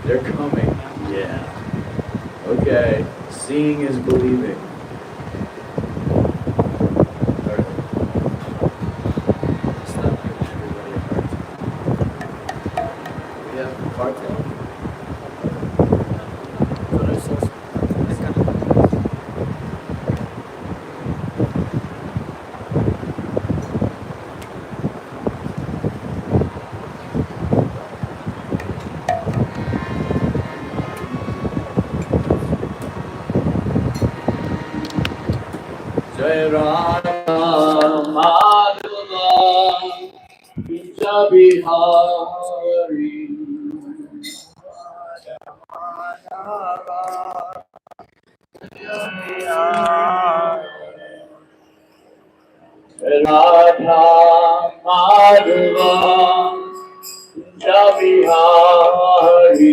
They're coming. Yeah. Okay. Seeing is believing. Jai Radha Madhava Vija Bihari Radha Madhava Vija Bihari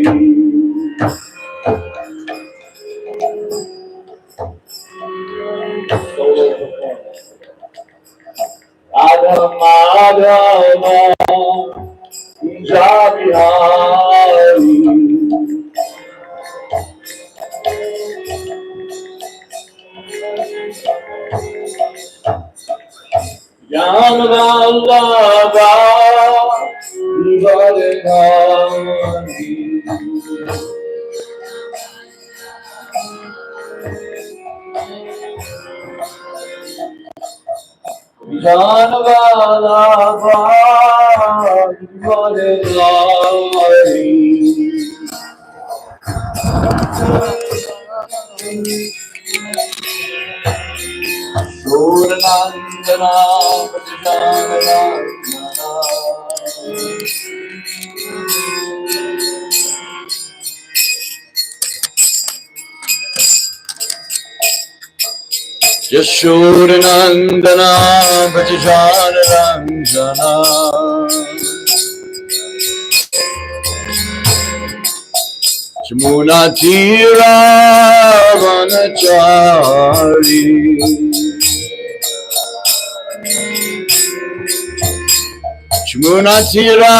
Radha Madhava Vija Bihari Jnana Vallabha Vivadekari Jnana Vallabha Vivadekari Suranandana Pajana Yashodanandana Pajana Ranjana Jamunatira Vanachari Jamunatira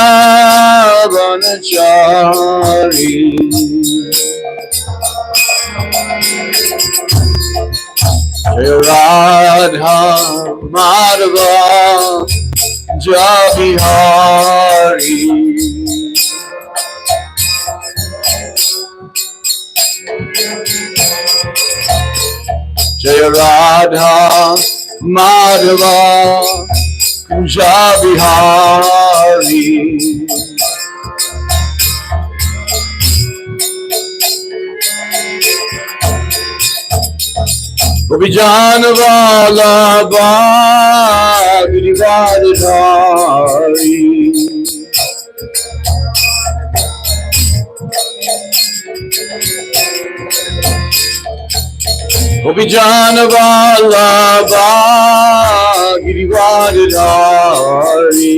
Vanachari Jai Radha Madhava Jabihari Jai Radha Madhava Jabihari Vijana Vallabha Girivardhari Vijana Vallabha Girivardhari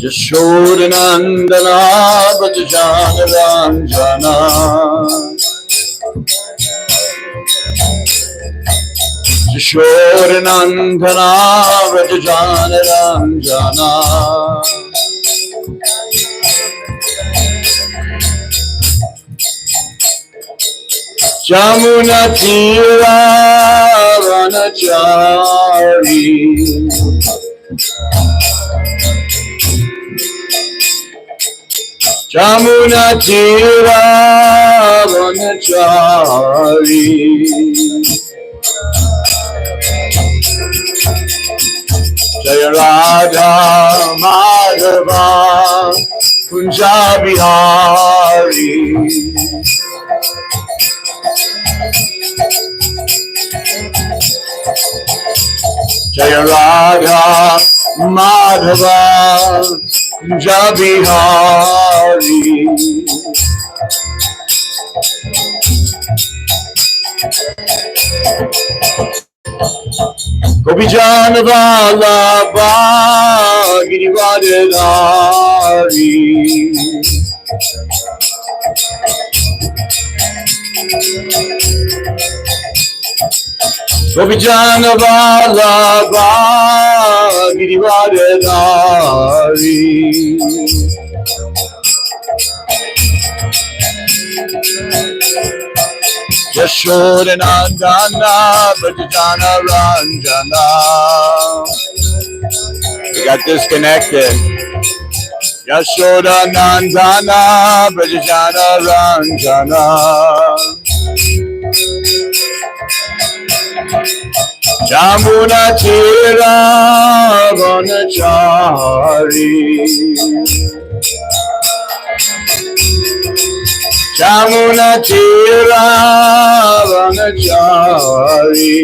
Yashodanandana Vrajajana Ranjana Yashodanandana Vrajajana Ranjana Jamunatira Vanachari Jamunatira Vanachari Jai Radha Madhava Kunjabihari Jai Radha Madhava Kunjabihari Gopijana Vallabha Girivardhari Gopijana Vallabha Girivardhari Yashodanandana Brajajana Ranjana. We got disconnected. Yashodanandana Brajajana Ranjana Jamuna Tira Vanachari Jamuna Tira Vanachari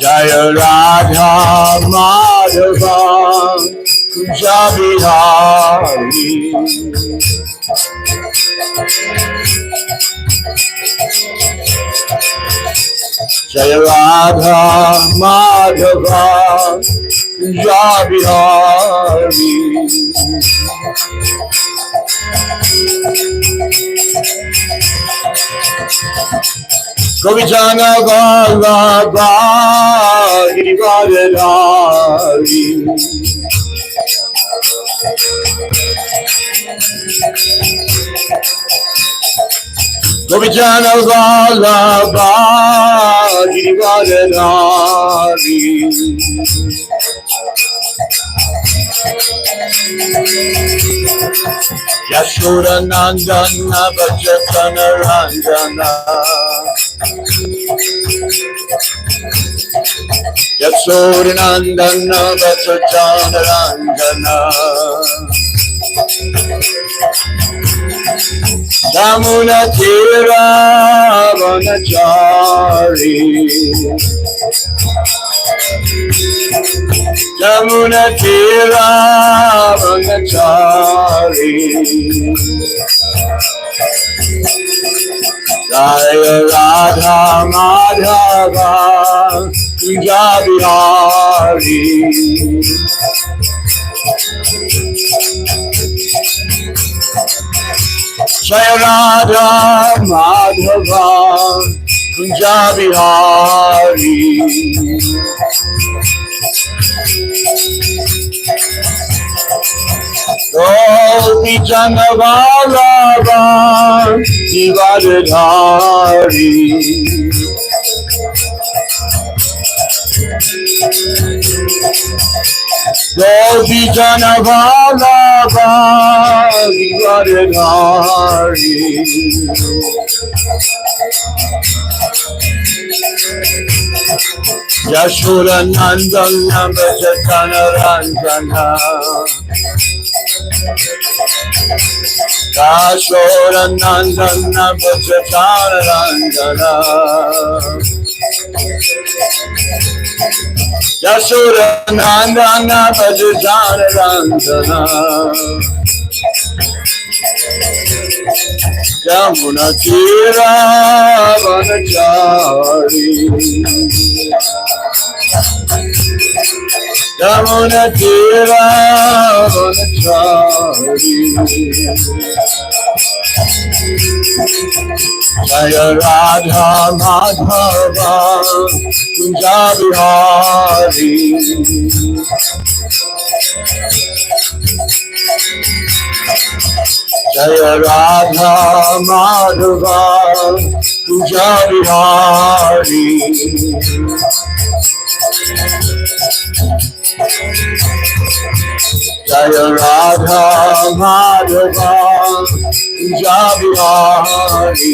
Jaya Radha Madhava Kunja Bihari Jaya Radha Madhava Kunja Bihari Govijana Vallabha Girivardhari Govijana Vallabha Girivardhari Yashodanandana Brajajana Ranjana Yashodanandana Brajajana Ranjana Jamuna Tira Vanachari Jamuna Tira Vanachari Jaya Radha Madhava Kunja Bihari Jaya Radha Madhava Kunja Bihari Gopijana Vallabha Girivardhari Gopijana Vallabha Girivardhari Yashodanandana Brajajana Ranjana Yashodanandana Brajajana Ranjana Yashodanandana Brajajana Ranjana Jamuna Tira Vanachari Jamuna Tira Vanachari Jaya Radha Madhava Kunja Bihari Jaya Radha Madhava Kunja Bihari Jaya Radha Madhava Kunja Bihari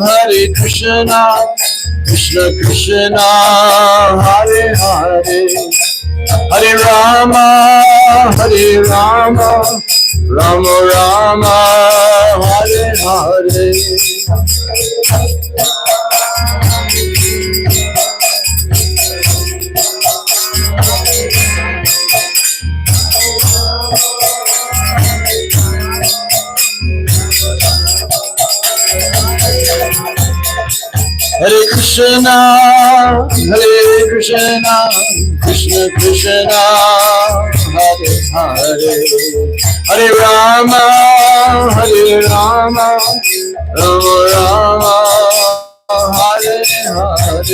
Hare Krishna Krishna Krishna Hare Hare Hare Rama Rama Rama Hare Hare Hare Krishna Krishna Krishna, Hare Hare, Hare Rama, Rama Rama, Hare Hare.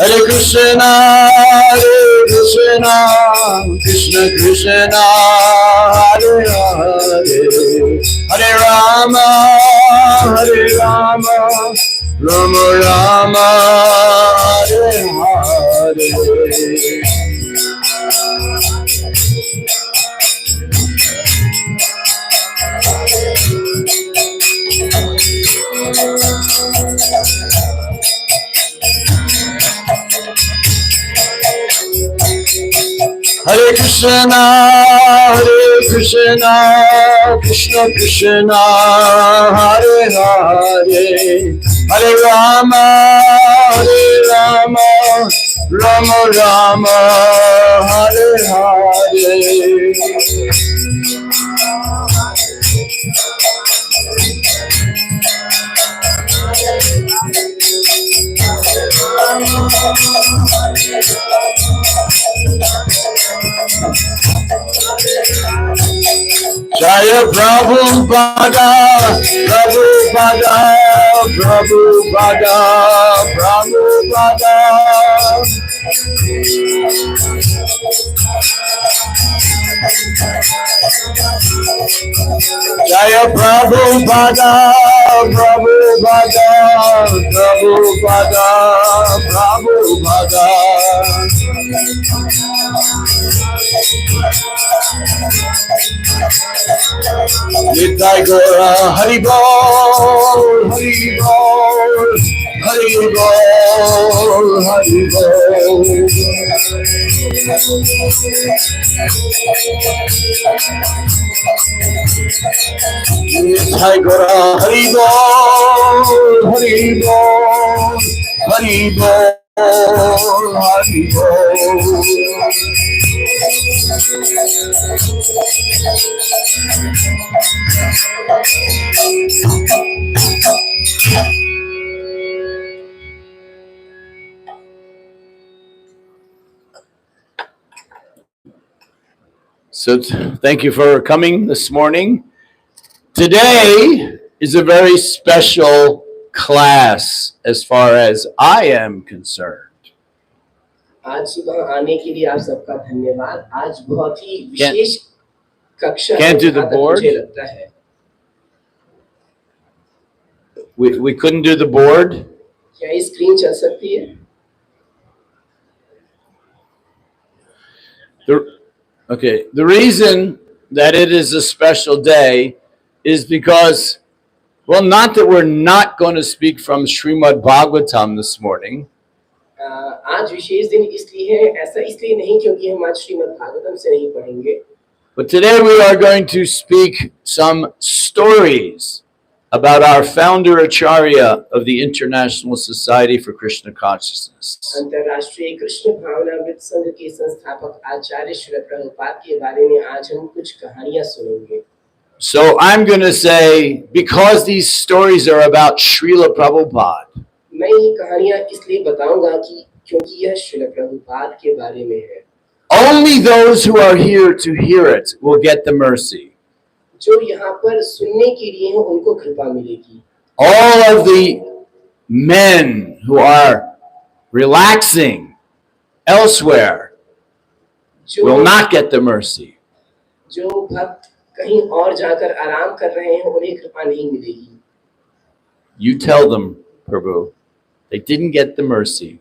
Hare Krishna, Krishna Krishna, Hare Hare, Hare Rama, Rama Rama, Hare Hare. Hare Krishna, Krishna Krishna, Hare Hare, Hare Rama, Rama Rama, Hare Hare. Jaya Prabhupada, Prabhupada, Prabhupada, Prabhupada. Jaya Prabhupada, Prabhupada, Prabhupada, Prabhupada. Nitai Gora, Hari Bol, Hari Bol, Hari Bol, Hari Bol. Nitai Gora, Hari Bol, Hari Bol, Hari Bol, Hari Bol. So thank you for coming this morning. Today is a very special class as far as I am concerned. आज सुबह आने के लिए आप सबका धन्यवाद। आज बहुत ही विशेष कक्षा Can't do the board. मुझे लगता है We couldn't do the board. क्या ये स्क्रीन चल सकती है? The reason that it is a special day is because, well, not that we're not going to speak from Srimad Bhagavatam this morning. आज विशेष दिन इसलिए है, ऐसा इसलिए नहीं क्योंकि हम आज श्रीमद् भागवतम से नहीं पढ़ेंगे। But today we are going to speak some stories about our founder Acharya of the International Society for Krishna Consciousness. अंतर्राष्ट्रीय कृष्ण भावनामृत संघ के संस्थापक आचार्य श्रील प्रभुपाद के बारे में आज हम कुछ कहानियां सुनेंगे। So I'm going to say, because these stories are about Srila Prabhupada, मैं ये कहानियां इसलिए बताऊंगा कि क्योंकि यह श्रील प्रभुपाद के बारे में है। only those who are here to hear it will get the mercy. जो यहाँ पर सुनने के लिए हैं उनको कृपा मिलेगी। All of the men who are relaxing elsewhere will not get the mercy. जो भक्त कहीं और जाकर आराम कर रहे हैं उन्हें कृपा नहीं मिलेगी। You tell them, Prabhu, they didn't get the mercy.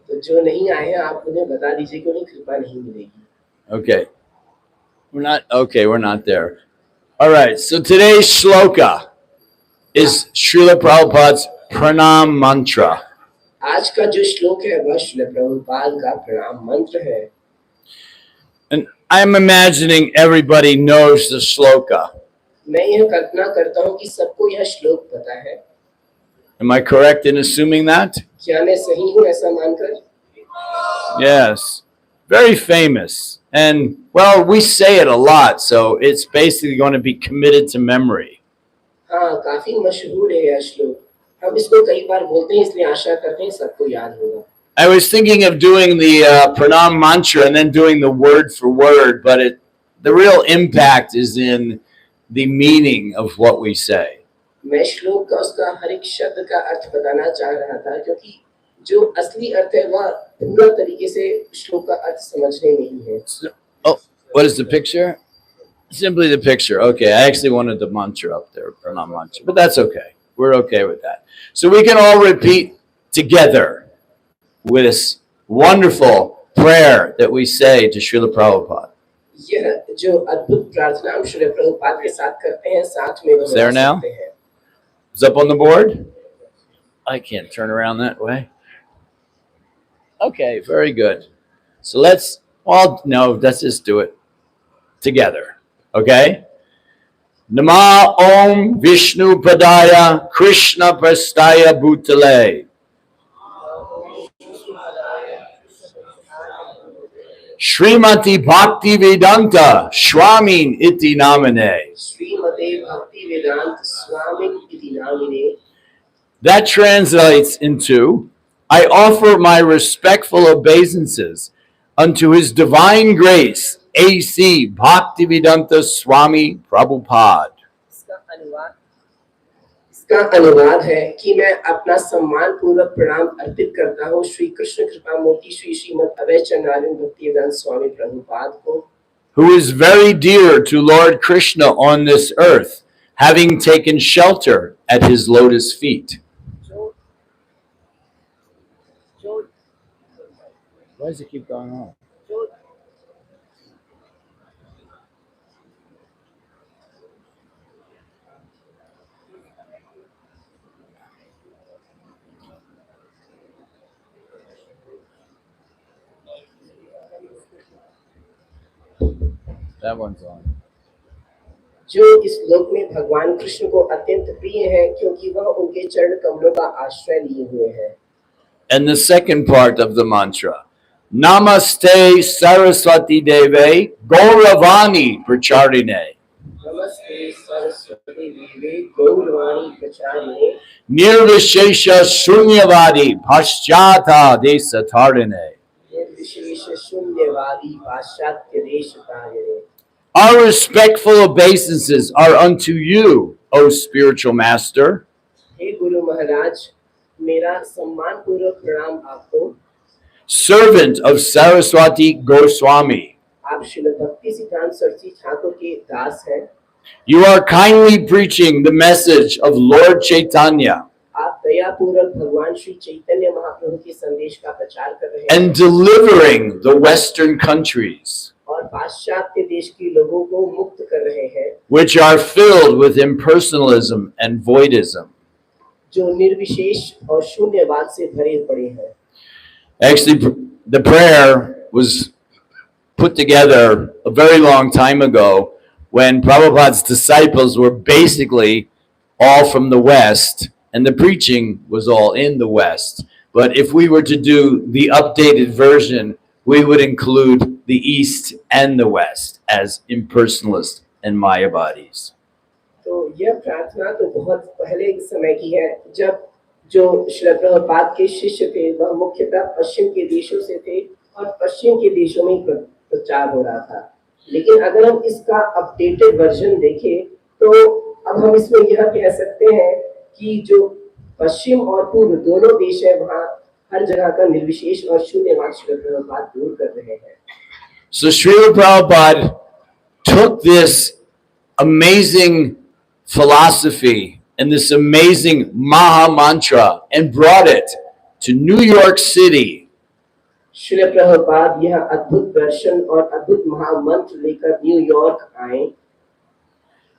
तो जो नहीं आए हैं आप उन्हें बता दीजिए कि उन्हें कृपा नहीं मिलेगी। Okay. We're not there. All right, so today's shloka is Srila Prabhupada's pranam mantra. आज का जो श्लोक है वह श्रील प्रभुपाद का प्रणाम मंत्र है। And I'm imagining everybody knows the shloka. मैं यह कल्पना करता हूँ कि सबको यह श्लोक पता है। Am I correct in assuming that? क्या मैं सही हूँ ऐसा मानकर? Yes, very famous. And well, we say it a lot, so it's basically going to be committed to memory. हाँ, काफी मशहूर है यह श्लोक। हम इसको कई बार बोलते हैं, इसलिए आशा करते हैं सबको याद होगा। I was thinking of doing the pranam mantra and then doing the word for word, but the real impact is in the meaning of what we say. मैं श्लोक का उसका हर एक शब्द का अर्थ बताना चाह रहा था, क्योंकि जो असली अर्थ है वह पूरा तरीके से श्लोक का अर्थ समझने में ही है। Oh, what is the picture? Simply the picture. Okay, I actually wanted the mantra up there, pranam mantra, but that's okay. We're okay with that. So we can all repeat together with this wonderful prayer that we say to Srila Prabhupada. यह जो अद्भुत प्रार्थना हम श्रील प्रभुपाद के साथ करते हैं, साथ में Is there now? Is up on the board? I can't turn around that way. Okay, very good. So let's just do it together. Okay? Nama Om Vishnu Padaya Krishna Prastaya Bhutale Srimati Bhakti Vedanta Swami Iti Namane. श्रीमते भक्ति वेदांत स्वामी इति नामिने। That translates into, I offer my respectful obeisances unto His Divine Grace, A.C. Bhaktivedanta Swami Prabhupada. इसका अनुवाद है कि मैं अपना सम्मान पूर्वक प्रणाम अर्पित करता हूँ श्री कृष्ण कृपा मूर्ति श्री श्रीमद अभय चंद्रानंद भक्तिवेदांत स्वामी प्रभुपाद को, who is very dear to Lord Krishna on this earth, having taken shelter at His lotus feet. Why does it keep going on? That one's on. जो इस लोक में भगवान कृष्ण को अत्यंत प्रिय है, क्योंकि वह उनके चरण कमलों का आश्रय लिए हुए हैं। And the second part of the mantra, Namaste Saraswati Deve Gauravani Pracharine. नमस्ते सरस्वती देवे गौरवाणी प्रचारिणे। Nirvishesha Shunyavadi Paschata Desatarine. निर्विशेष शून्यवादी पाश्चात्य देश तारिणे। Our respectful obeisances are unto you, O spiritual master, हे गुरु महाराज, मेरा सम्मान पूर्वक प्रणाम आपको। servant of Saraswati Goswami. आप श्रील भक्ति सिद्धांत सरस्वती ठाकुर के दास हैं। You are kindly preaching the message of Lord Chaitanya आप दयापूर्वक भगवान श्री चैतन्य महाप्रभु के संदेश का प्रचार कर रहे हैं and delivering the Western countries, और पाश्चात्य देश के लोगों को मुक्त कर रहे हैं, which are filled with impersonalism and voidism. जो निर्विशेष और शून्यवाद से भरे पड़े हैं। Actually, the prayer was put together a very long time ago when Prabhupada's disciples were basically all from the West and the preaching was all in the West. But if we were to do the updated version, we would include the East and the West as impersonalist and Mayavadis. तो यह प्रार्थना तो बहुत पहले समय की है, जब जो श्रील प्रभुपाद के शिष्य थे वह मुख्यतः पश्चिम के देशों से थे और पश्चिम के देशों में प्रचार हो रहा था। लेकिन अगर हम इसका अपडेटेड वर्जन देखें तो अब हम इसमें यह कह सकते हैं कि जो पश्चिम और पूर्व दोनों देश है वहाँ हर जगह का निर्विशेष और शून्यवाद श्रील प्रभुपाद दूर कर रहे हैं। So Srila Prabhupada took this amazing philosophy and this amazing Maha Mantra and brought it to New York City. Srila Prabhupada यह अद्भुत दर्शन और अद्भुत महामंत्र लेकर न्यूयॉर्क आए।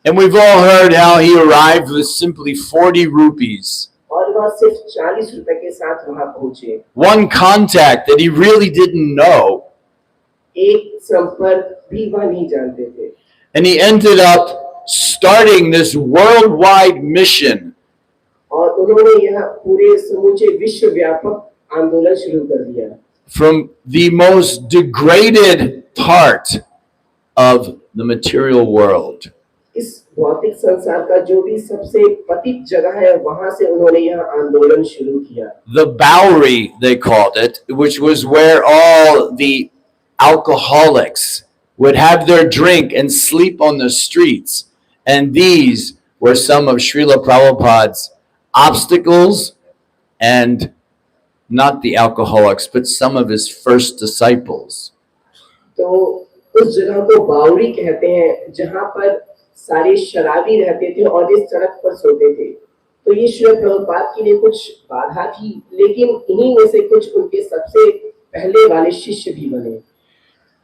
And we've all heard how he arrived with simply 40 rupees. और वह सिर्फ 40 रुपए के साथ वहां पहुंचे। One contact that he really didn't know. एक संपर्क भी वह नहीं जानते थे। And he ended up starting this worldwide mission और उन्होंने यह पूरे समूचे विश्व व्यापक आंदोलन शुरू कर दिया। From the most degraded part of the material world. इस भौतिक संसार का जो भी सबसे पतित जगह है वहां से उन्होंने यह आंदोलन शुरू किया। The Bowery, they called it, which was where all the alcoholics would have their drink and sleep on the streets. And these were some of Srila Prabhupada's obstacles, and not the alcoholics, but some of his first disciples. तो उस जगह को बावरी कहते हैं जहां पर सारे शराबी रहते थे और इस सड़क पर सोते थे। तो ये श्रील प्रभुपाद के लिए कुछ बाधा थी, लेकिन इन्हीं में से कुछ उनके सबसे पहले वाले शिष्य भी बने।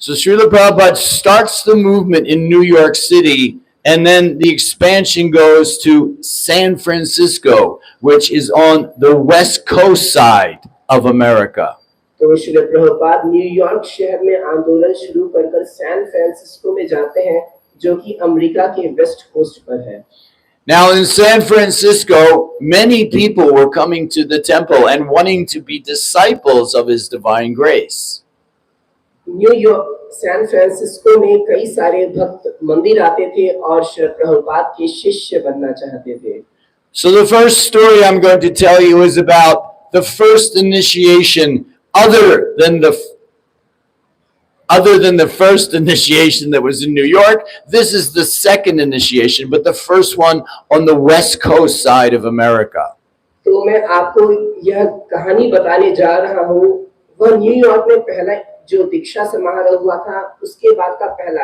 So Srila Prabhupada starts the movement in New York City, and then the expansion goes to San Francisco, which is on the west coast side of America. तो श्रील प्रभुपाद न्यूयॉर्क शहर में आंदोलन शुरू कर सैन फ्रांसिस्को में जाते हैं, जो कि अमेरिका के वेस्ट कोस्ट पर है। Now in San Francisco, many people were coming to the temple and wanting to be disciples of His divine grace. New York San Francisco में कई सारे भक्त मंदिर आते थे और श्री प्रभुपाद के शिष्य बनना चाहते थे। So the first story I'm going to tell you is about the first initiation other than the first initiation that was in New York. This is the second initiation, but the first one on the west coast side of America. तो मैं आपको यह कहानी बताने जा रहा हूँ, वह न्यूयॉर्क में पहला जो दीक्षा समारोह हुआ था, उसके बाद का पहला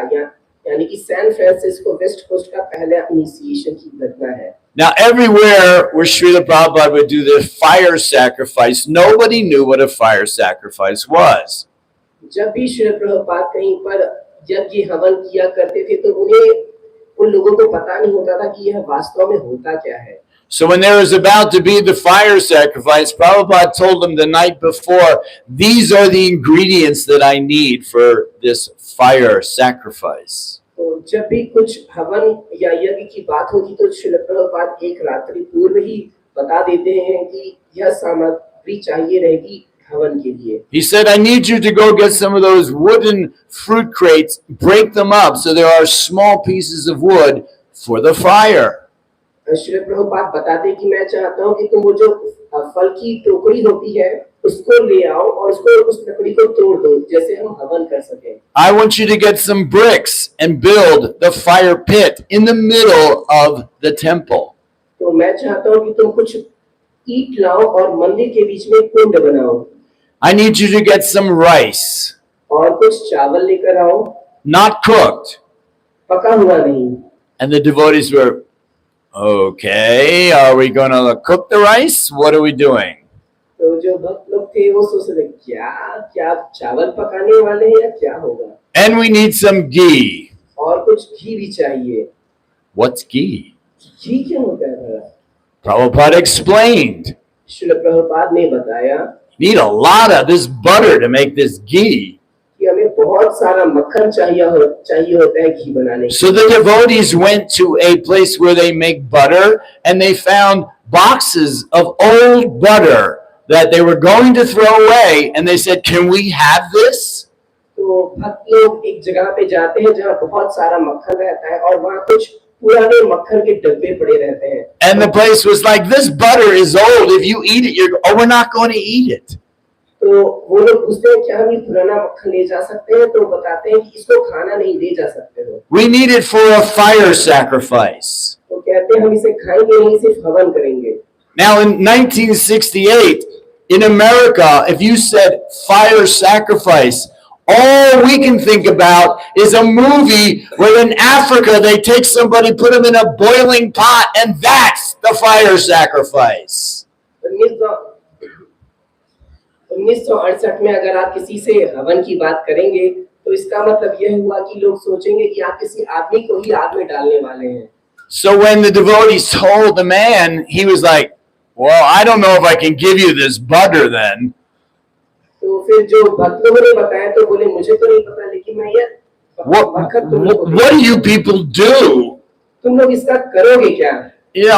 यानी कि सैन फ्रांसिस्को वेस्ट कोस्ट का पहला इनिशिएशन की घटना है। Now everywhere where Srila Prabhupada would do the fire sacrifice, nobody knew what a fire sacrifice was. जब भी श्री प्रभुपाद कहीं पर यज्ञ हवन किया करते थे तो उन लोगों को पता नहीं होता था कि यह वास्तव में होता क्या है। So when there was about to be the fire sacrifice, Prabhupada told them the night before, these are the ingredients that I need for this fire sacrifice. तो जब भी कुछ हवन या यज्ञ की बात होती तो श्रील प्रभुपाद एक रात्रि पूर्व ही बता देते हैं कि यह सामग्री चाहिए रहेगी हवन के लिए। He said, I need you to go get some of those wooden fruit crates, break them up so there are small pieces of wood for the fire. Shri Prabhupada बताते कि मैं चाहता हूँ कि तुम वो जो फल की टोकरी होती है उसको ले आओ और उसको उस लकड़ी को तोड़ दो जैसे हम हवन कर सकें। I want you to get some bricks and build the fire pit in the middle of the temple. तो मैं चाहता हूँ कि तुम कुछ ईंट लाओ और मंदिर के बीच में कुंड बनाओ। I need you to get some rice. और कुछ चावल लेकर आओ। Not cooked. पका हुआ नहीं। And the devotees were, okay, are we going to cook the rice? What are we doing? तो जो भक्त लोग थे वो सोच रहे क्या चावल पकाने वाले हैं या क्या होगा। And we need some ghee. और कुछ घी भी चाहिए। What's ghee? घी क्या होता है? Prabhupada explained. श्रील प्रभुपाद ने बताया You need a lot of this butter to make this ghee. कि हमें बहुत सारा मक्खन चाहिए होता है घी बनाने के लिए। So the devotees went to a place where they make butter, and they found boxes of old butter that they were going to throw away, and they said, can we have this? तो भक्त लोग एक जगह पे जाते हैं जहाँ बहुत सारा मक्खन रहता है और वहाँ कुछ पुराने मक्खन के डब्बे पड़े रहते हैं। And the place was like, this butter is old. If you eat it, we're not going to eat it. तो वो लोग पूछते हैं क्या हम ये पुराना मक्खन ले जा सकते हैं? तो बताते हैं कि इसको खाना नहीं ले जा सकते हो। We need it for a fire sacrifice. तो कहते हैं हम इसे खाएंगे नहीं, सिर्फ हवन करेंगे। Now in 1968, in America, if you said fire sacrifice, all we can think about is a movie where in Africa they take somebody, put them in a boiling pot, and that's the fire sacrifice. 1968 में अगर आप किसी से हवन की बात करेंगे तो इसका मतलब यह हुआ कि लोग सोचेंगे कि आप किसी आदमी को ही आग में डालने वाले हैं। So when the devotees told the man, he was like, well, I don't know if I can give you this butter then. तो फिर जो भक्त लोगों ने बताया तो बोले मुझे तो नहीं पता, लेकिन मैं ये What do you people do? तुम लोग इसका करोगे क्या? You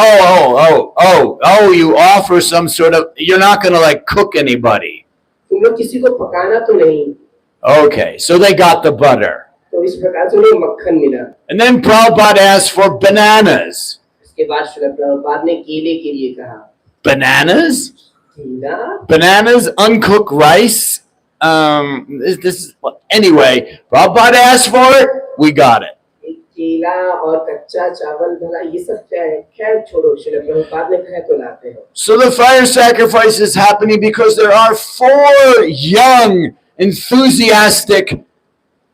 offer some sort of, you're not going to like cook anybody. तुम लोग किसी को पकाना तो नहीं. Okay, so they got the butter. तो इस प्रकार से उन्हें मक्खन मिला. And then Prabhupada asked for bananas. इसके बाद श्रील प्रभुपाद ने केले के लिए कहा. Bananas? केला? Bananas, uncooked rice. Anyway, Prabhupada asked for it, we got it. एक केला और कच्चा चावल भला ये सब क्या है? खैर छोड़ो, श्रील प्रभुपाद ने कहा तो लाते हैं. So the fire sacrifice is happening because there are 4 young, enthusiastic,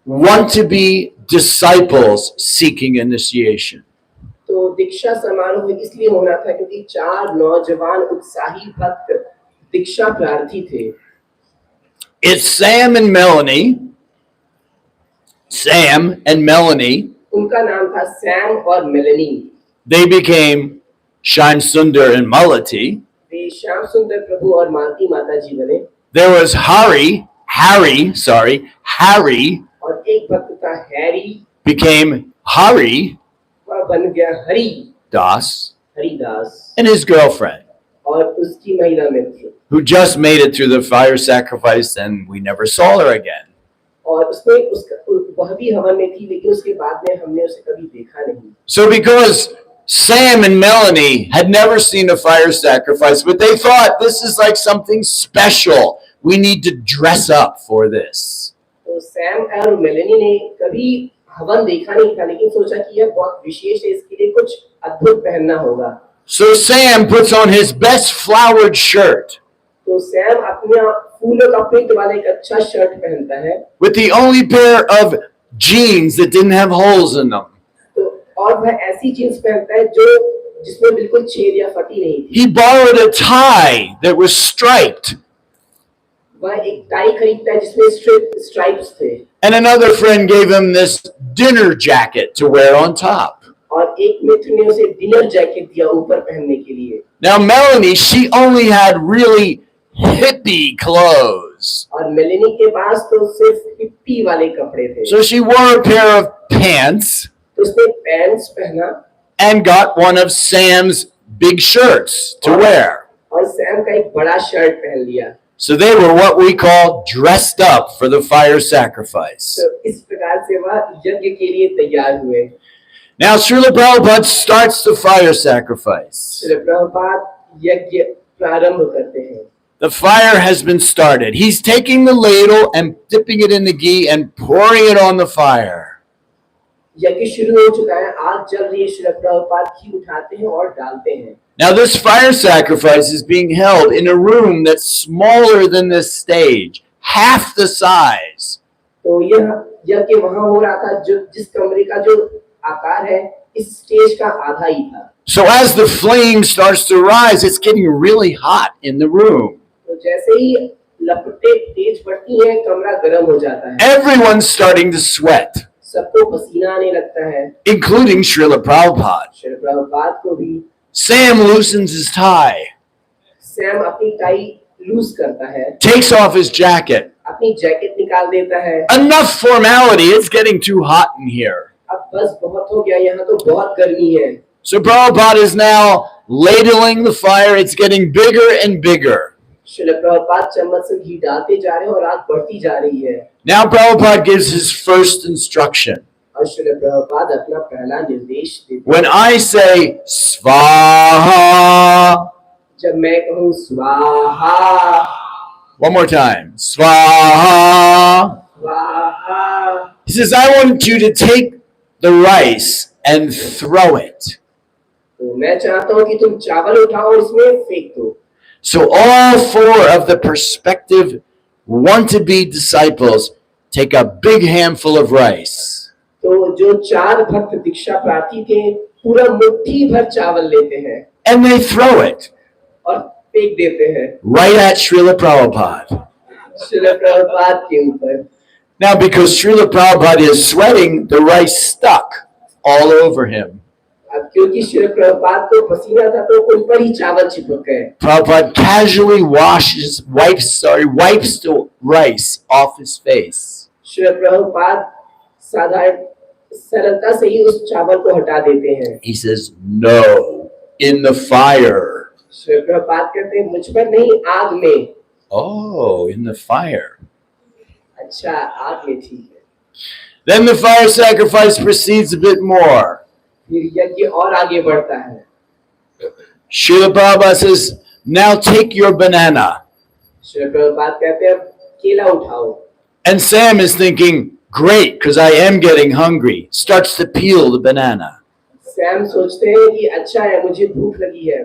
want-to-be disciples seeking initiation. तो दीक्षा समारोह इसलिए होना था क्योंकि 4 नौजवान उत्साही भक्त दीक्षा प्रार्थी थे. It's Sam and Melanie. Sam and Melanie. उनका नाम था सैम और Melanie. They became Shyam Sundar and Malati. वे श्याम सुंदर प्रभु और मालती माता जी बने. There was Harry, और एक भक्त था हैरी. became Hari वह बन गया Hari Das Haridas and his girlfriend, और उसकी महिला मित्र. who just made it through the fire sacrifice and we never saw her again. और उसने उसका वह भी हवन में थी लेकिन उसके बाद में हमने उसे कभी देखा नहीं. So because Sam and Melanie had never seen a fire sacrifice, but they thought this is like something special. We need to dress up for this. तो सैम और मेलनी ने कभी हवन देखा नहीं था लेकिन सोचा कि यह बहुत विशेष है, इसके लिए कुछ अद्भुत पहनना होगा. So Sam puts on his best flowered shirt तो सैम अपने फूलों का प्रिंट वाला एक अच्छा शर्ट पहनता है. with the only pair of jeans that didn't have holes in them. तो और वह ऐसी जींस पहनता है जो जिसमें बिल्कुल छेद या फटी नहीं थी. He borrowed a tie that was striped. वह एक टाई खरीदता है जिसमें स्ट्राइप्स थे. And another friend gave him this dinner jacket to wear on top. और एक मित्र ने उसे डिनर जैकेट दिया ऊपर पहनने के लिए. Now Melanie, she only had really hippie clothes. और मेलेनी के पास तो सिर्फ हिप्पी वाले कपड़े थे. So she wore a pair of pants तो उसने पैंट्स पहना and got one of Sam's big shirts to wear. और सैम का एक बड़ा शर्ट पहन लिया. So they were what we call dressed up for the fire sacrifice. तो इस प्रकार से वह यज्ञ के लिए तैयार हुए. Now Srila Prabhupada starts the fire sacrifice. Shri Prabhupada यज्ञ प्रारंभ करते हैं. The fire has been started. He's taking the ladle and dipping it in the ghee and pouring it on the fire. यज्ञ शुरू हो चुका है. आग जल रही है. श्री प्रभुपाद घी उठाते हैं और डालते हैं. Now this fire sacrifice is being held in a room that's smaller than this stage, half the size. तो यह यज्ञ वहां हो रहा था जो जिस कमरे का जो आकार है इस स्टेज का आधा ही था. So as the flame starts to rise, it's getting really hot in the room. तो जैसे ही लपटें तेज बढ़ती हैं कमरा गर्म हो जाता है. Everyone's starting to sweat, सबको पसीना आने लगता है, including Srila Prabhupada. Shri Prabhupada को भी. Sam loosens his tie, Sam अपनी टाई लूज करता है, takes off his jacket. अपनी जैकेट निकाल देता है. Enough formality, it's getting too hot in here. अब बस बहुत हो गया, यहाँ तो बहुत गर्मी है. So Prabhupada is now ladling the fire. It's getting bigger and bigger. Shri Prabhupada चम्मच से घी डालते जा रहे हैं और आग बढ़ती जा रही है. Now Prabhupada gives his first instruction. और श्री प्रभुपाद अपना पहला निर्देश देते When I say Svaha, जब मैं कहूँ स्वाहा, one more time, Svaha. स्वाहा, He says, I want you to take the rice and throw it. तो मैं चाहता हूँ कि तुम चावल उठाओ और इसमें फेंक दो. So all 4 of the prospective want-to-be disciples take a big handful of rice. तो जो 4 भक्त दीक्षा प्रार्थी थे पूरा मुट्ठी भर चावल लेते हैं And they throw it और फेंक देते हैं right at Srila Prabhupada. Srila Prabhupada के ऊपर. Now because Srila Prabhupada is sweating, the rice stuck all over him. अब क्योंकि श्रील प्रभुपाद को पसीना था तो उन पर ही चावल चिपक गए. Prabhupada casually wipes the rice off his face. Srila Prabhupada साधारण सरलता से ही उस चावल को हटा देते हैं. He says, no. in the fire. Shri Prabhupada कहते हैं मुझ पर नहीं, आग में। Oh, in the fire. अच्छा, आग में, ठीक है। Then the fire sacrifice proceeds a bit more. फिर यज्ञ और आगे बढ़ता है। Srila Prabhupada says, now take your banana. Shri Prabhupada कहते हैं केला उठाओ। And Sam is thinking, great, because I am getting hungry. Starts to peel the banana. Sam सोचते हैं कि अच्छा है, मुझे भूख लगी है।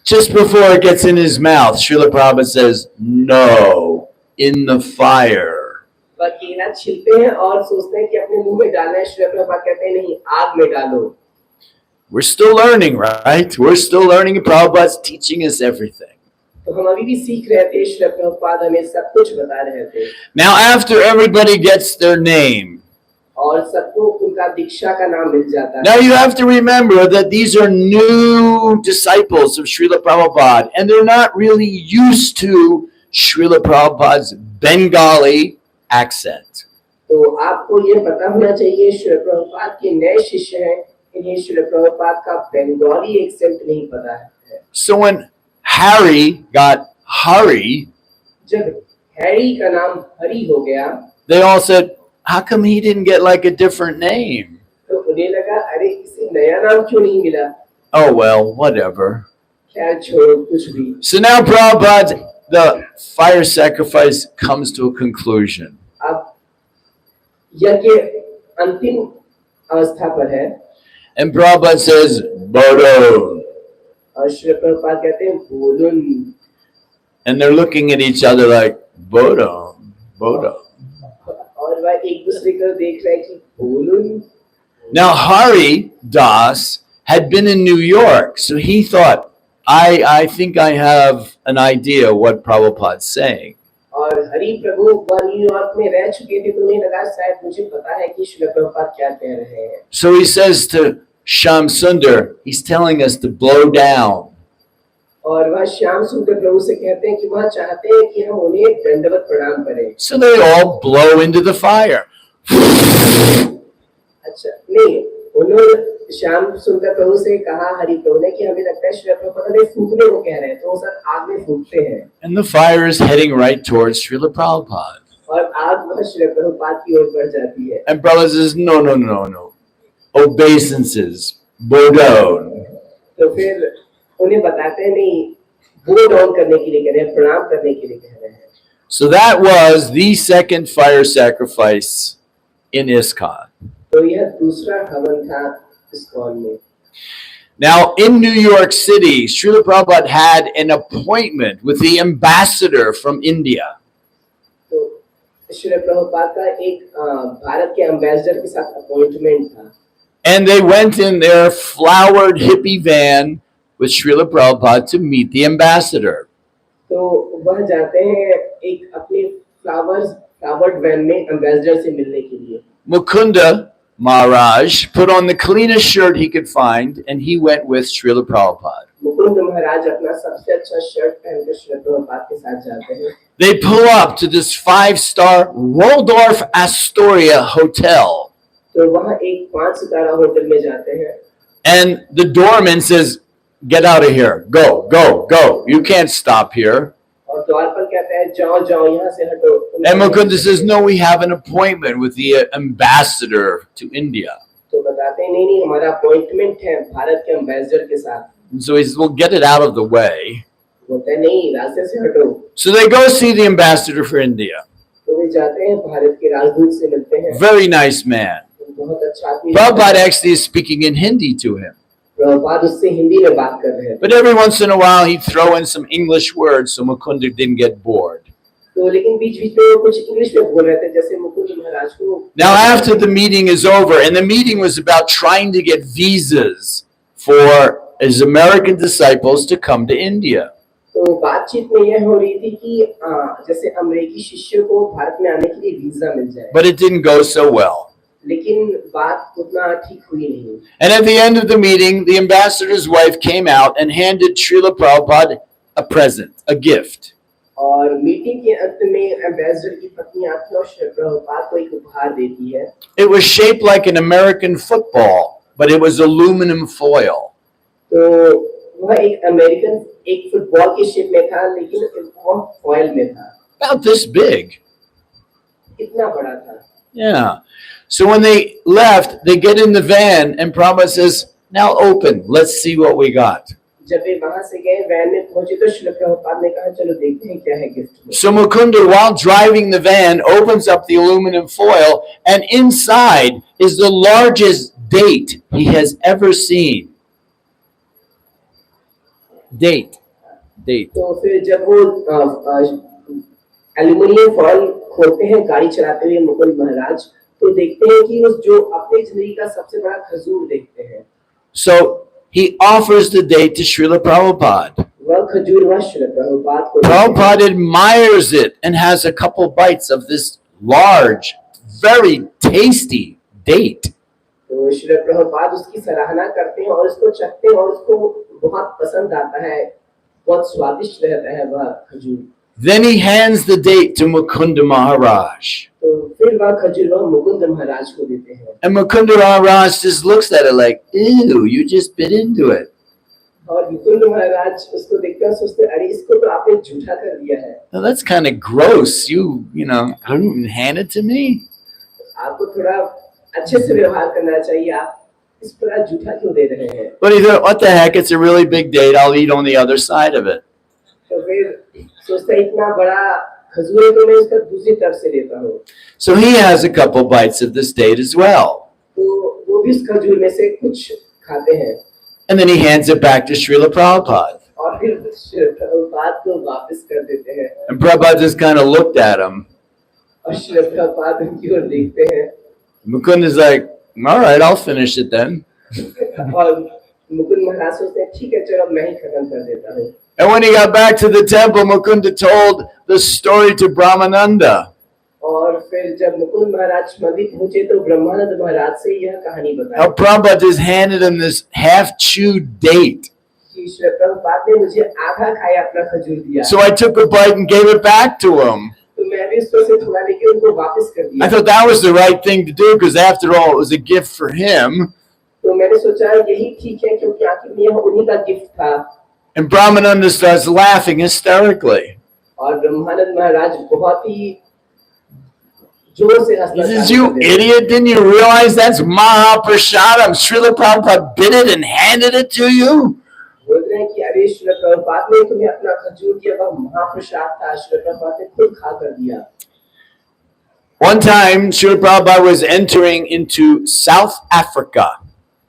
Just before it gets in his mouth, Srila Prabhupada says, no, in the fire. वह केला छीलते हैं और सोचते हैं कि अपने मुंह में डालना है। श्री प्रभुपाद कहते हैं नहीं, आग में डालो। We're still learning, right? We're still learning, and Prabhupada's teaching us everything. तो हम अभी भी सीख रहे थे, श्री प्रभुपाद हमें सब कुछ बता रहे थे। Now, after everybody gets their name, और सबको उनका दीक्षा का नाम मिल जाता है। now you have to remember that these are new disciples of Srila Prabhupada, and they're not really used to Srila Prabhupada's Bengali accent. तो आपको ये पता होना चाहिए, श्री प्रभुपाद के नए शिष्य हैं, इन्हें श्री प्रभुपाद का बंगाली एक्सेंट नहीं पता है। So when Harry got Hari, जब हैरी का नाम हरी हो गया, they all said, how come he didn't get like a different name? तो उन्हें लगा अरे इसे नया नाम क्यों नहीं मिला। Oh, well, whatever. खैर छोड़ो, कुछ भी। So now Prabhupada, the fire sacrifice comes to a conclusion. अब यज्ञ अंतिम अवस्था पर है And Prabhupada says, Bodho. और श्री प्रभुपाद कहते हैं बोलुन। And they're looking at each other like, Bodho, Bodho. और वह एक दूसरे को देख रहे हैं कि बोलुन। Now Hari Das had been in New York, so he thought, I think I have an idea what Prabhupada's saying. और हरि प्रभु वह न्यूयॉर्क में रह चुके थे, तो उन्हें लगा शायद मुझे पता है कि श्री प्रभुपाद क्या कह रहे हैं। So he says to Shyam Sundar, he's telling us to blow down. और वह श्याम सुंदर प्रभु से कहते हैं कि वह चाहते हैं कि हम उन्हें दंडवत प्रणाम करें। So they all blow into the fire. अच्छा, नहीं, उन्होंने श्याम सुंदर प्रभु से कहा हरि प्रभु ने कि हमें लगता है श्री प्रभुपाद ने फूकने को कह रहे हैं, तो वो सब आग में फूकते हैं। And the fire is heading right towards Srila Prabhupada. और आग वह श्री प्रभुपाद की ओर बढ़ जाती है। And Prabhupada says, no. Obeisances, Bodho. तो फिर उन्हें बताते हैं नहीं, वो डाउन करने के लिए कह रहे हैं, प्रणाम करने के लिए कह रहे हैं। So that was the second fire sacrifice in Iskcon. तो यह दूसरा हवन था इस्कॉन में। Now, in New York City, Srila Prabhupada had an appointment with the ambassador from India. तो श्री प्रभुपाद का एक भारत के एम्बेसडर के साथ अपॉइंटमेंट था। And they went in their flowered hippie van with Srila Prabhupada to meet the ambassador. तो वह जाते हैं एक अपने फ्लावर्ड वैन में एम्बेसडर से मिलने के लिए। Mukunda Maharaj put on the cleanest shirt he could find, and he went with Srila Prabhupada. Mukund महाराज अपना सबसे अच्छा शर्ट पहनकर श्री प्रभुपाद के साथ जाते हैं। They pull up to this 5-star Waldorf Astoria hotel. तो वहाँ एक 5 सितारा होटल में जाते हैं। And the doorman says, get out of here. Go, go, go. You can't stop here. और द्वार पर कहता है जाओ जाओ यहाँ से हटो। And Mukunda says, no, we have an appointment with the ambassador to India. तो बताते हैं नहीं हमारा अपॉइंटमेंट है भारत के एम्बेसडर के साथ। And so he says, well, get it out of the way. बोलते हैं नहीं रास्ते से हटो। So they go see the ambassador for India. तो वे जाते हैं भारत के राजदूत से मिलते हैं। Very nice man. बहुत अच्छा आदमी। Prabhupada actually is speaking in Hindi to him. Prabhupada उससे हिंदी में बात कर रहे हैं। But every once in a while he'd throw in some English words so Mukunda didn't get bored. तो लेकिन बीच-बीच में वो कुछ इंग्लिश में बोल रहे थे जैसे मुकुंद महाराज को। Now after the meeting is over, and the meeting was about trying to get visas for his American disciples to come to India. तो बातचीत में यह हो रही थी कि जैसे अमेरिकी शिष्यों को भारत में आने के लिए वीजा मिल जाए। But it didn't go so well. लेकिन बात उतना ठीक हुई नहीं। And at the end of the meeting, the ambassador's wife came out and handed Srila Prabhupada a present, a gift. और मीटिंग के अंत में एम्बेसडर की पत्नी आती है और श्री प्रभुपाद को एक उपहार देती है। It was shaped like an American football, but it was aluminum foil. तो वह एक अमेरिकन एक फुटबॉल के शेप में था, लेकिन वह फॉइल में था, about this big. इतना बड़ा था. Yeah. So when they left, they get in the van and Prabhupada says, now open, let's see what we got. जब वे वहां से गए, वैन में पहुंचे तो श्रील प्रभुपाद ने कहा चलो देखते हैं क्या है गिफ्ट में. So Mukunda, while driving the van, opens up the aluminum foil, and inside is the largest date he has ever seen. Date. तो फिर जब वो एल्यूमिनियम फॉइल खोलते हैं गाड़ी चलाते हुए मुकुंद महाराज, तो देखते हैं कि उस जो अपनी जिंदगी का सबसे बड़ा खजूर देखते हैं. So he offers the date to Srila Prabhupada. वह खजूर वह श्रील प्रभुपाद को. Prabhupada admires it and has a couple bites of this large, very tasty date. तो श्रील प्रभुपाद उसकी सराहना करते हैं और उसको चखते हैं और उसको बहुत पसंद आता है, बहुत स्वादिष्ट रहता है वह खजूर. Then he hands the date to Mukunda Maharaj. तो फिर वह खजूर वह मुकुंद महाराज को देते हैं. And Mukunda Maharaj just looks at it like, ew, you just bit into it. और मुकुंद महाराज उसको देखते हैं, सोचते अरे इसको तो आपने झूठा कर दिया है. Now that's kind of gross. You know, hand it to me. आपको थोड़ा अच्छे से व्यवहार करना चाहिए, आप इस प्रकार झूठा क्यों दे रहे हैं. But he thought, what the heck? It's a really big date. I'll eat on the other side of it. तो फिर सोचते इतना बड़ा खजूर है तो मैं इसका दूसरी तरफ से लेता हूँ. So he has a couple bites of this date as well. तो वो भी इस खजूर में से कुछ खाते हैं. And then he hands it back to Srila Prabhupada. और फिर श्रील प्रभुपाद को वापस कर देते हैं. And Prabhupada just kind of looked at him. और श्रील प्रभुपाद उनकी ओर देखते हैं. Mukunda's like, all right, I'll finish it then. और मुकुंद महाराज सोचते हैं ठीक है चलो मैं ही खत्म कर देता हूँ. And when he got back to the temple, Mukunda told the story to Brahmananda. और फिर जब मुकुंद महाराज मंदिर पहुंचे तो ब्रह्मानंद महाराज से यह कहानी बताई. Now Prabhupada just handed him this half-chewed date. कि श्री प्रभुपाद ने मुझे आधा खाया अपना खजूर दिया. So I took a bite and gave it back to him. तो मैं भी उसको से थोड़ा लेके उनको वापस कर दिया. I thought that was the right thing to do because after all, it was a gift for him. तो मैंने सोचा यही ठीक है क्योंकि आखिर में यह उन्हीं का गिफ्ट था. And Brahmananda starts laughing hysterically. और ब्रह्मानंद महाराज बहुत ही जोर से हंसना. He says, you idiot, didn't you realize that's Mahaprasadam? Srila Prabhupada bit it and handed it to you? बोल रहे हैं कि अरे श्री प्रभुपाद ने तुम्हें अपना खजूर दिया, वह महाप्रसाद था, श्री प्रभुपाद ने खुद खा कर दिया. One time, Srila Prabhupada was entering into South Africa.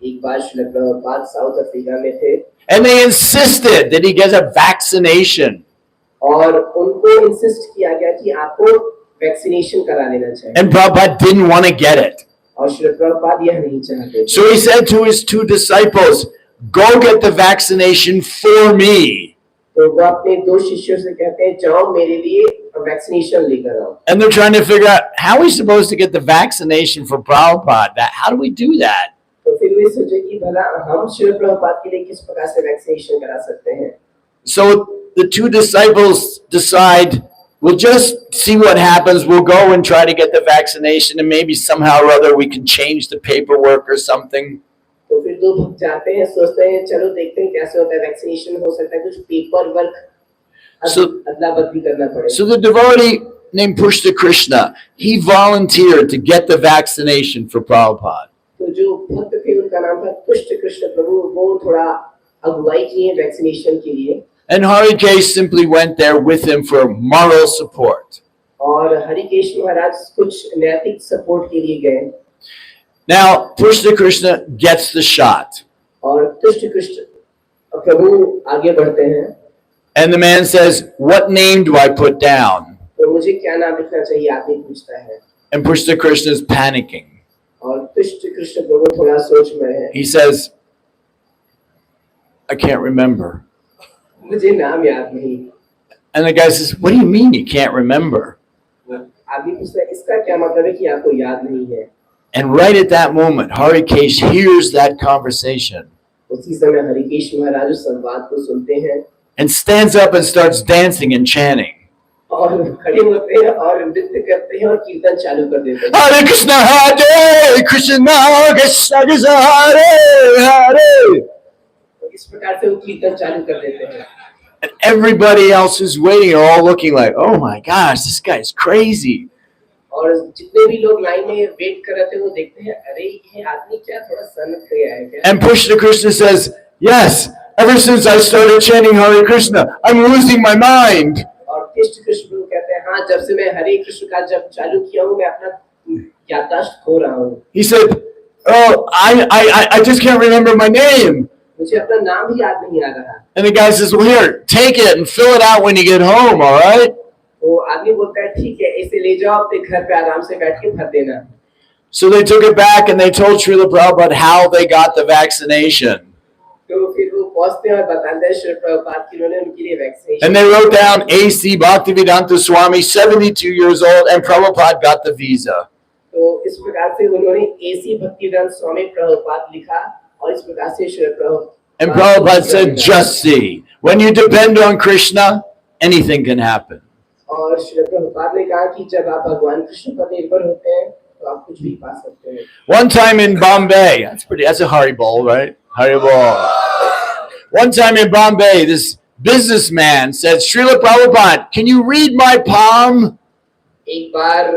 एक बार श्री प्रभुपाद साउथ अफ्रीका में थे. And they insisted that he get a vaccination. और उनको इंसिस्ट किया गया कि आपको वैक्सीनेशन करा लेना चाहिए. And Prabhupada didn't want to get it. और श्री प्रभुपाद यह नहीं चाहते. So he said to his two disciples, go get the vaccination for me. तो वो अपने दो शिष्यों से कहते हैं जाओ मेरे लिए वैक्सीनेशन लेकर आओ. And they're trying to figure out how are we supposed to get the vaccination for Prabhupada? How do we do that? तो फिर वे सोचे कि भला हम श्री प्रभुपाद के लिए किस प्रकार से वैक्सीनेशन करा सकते हैं. So the two disciples decide, we'll just see what happens. We'll go and try to get the vaccination, and maybe somehow or other we can change the paperwork or something. तो फिर दो भक्त जाते हैं, सोचते हैं चलो देखते हैं कैसे होता है वैक्सीनेशन. हो सकता है कुछ पेपर वर्क अदला बदली करना पड़े. So the devotee named Pushta Krishna, he volunteered to get the vaccination for Prabhupada. तो जो भक्त थे उनका नाम था पुष्ट कृष्ण प्रभु, वो थोड़ा अगुवाई किए वैक्सीनेशन के लिए. And Harikesh simply went there with him for moral support. और हरिकेश महाराज कुछ नैतिक सपोर्ट के लिए गए. Now Pushta Krishna gets the shot. और पुष्ट कृष्ण प्रभु आगे बढ़ते हैं. And the man says, what name do I put down? तो मुझे क्या नाम लिखना चाहिए आदमी पूछता है. And Pushta Krishna is panicking. और पुष्ट कृष्ण प्रभु थोड़ा सोच में है. He says, I can't remember. मुझे नाम याद नहीं. And the guy says, what do you mean you can't remember? आदमी पूछता है इसका क्या मतलब है कि आपको याद नहीं है. And right at that moment, Harikesh hears that conversation. उसी समय हरिकेश महाराज उस संवाद को सुनते हैं. And stands up and starts dancing and chanting. और खड़े होते हैं और नृत्य करते हैं और कीर्तन चालू कर देते हैं. Hare Krishna, Hare Krishna, Krishna Krishna, Hare Hare. इस प्रकार से वो कीर्तन चालू कर देते हैं And everybody else who's waiting are all looking like, oh my gosh, this guy's crazy. और जितने भी लोग लाइन में वेट कर रहे थे वो देखते हैं अरे ये आदमी क्या थोड़ा सनक गया है क्या And Krishna Krishna says, yes, ever since I started chanting Hare Krishna, I'm losing my mind. और कृष्ण कृष्ण कहते हैं हाँ जब से मैं हरे कृष्ण का जब चालू किया हूँ मैं अपना याददाश्त खो रहा हूँ He said, oh, I just can't remember my name. मुझे अपना नाम भी याद नहीं आ रहा And the guy says, well, here, take it and fill it out when you get home, all right? तो आदमी बोलता है ठीक है इसे ले जाओ अपने घर पे आराम से बैठ के भर देना So they took it back and they told Srila Prabhupada how they got the vaccination. तो फिर वो पहुंचते हैं और बताते हैं श्री प्रभुपाद की उन्होंने उनके लिए vaccination And they wrote down A.C. Bhaktivedanta Swami, 72 years old, and Prabhupada got the visa. तो इस प्रकार से उन्होंने एसी भक्तिवेदांत स्वामी प्रभुपाद लिखा और इस प्रकार से Shri Prabhupada And Prabhupada said, just see, when you depend on Krishna, anything can happen. और श्री प्रभुपाद ने कहा कि जब आप भगवान कृष्ण पर निर्भर होते हैं तो आप कुछ भी पा सकते हैं One time in Bombay, that's a Haribol, right? Haribol. One time in Bombay, this businessman said, Srila Prabhupada, can you read my palm? एक बार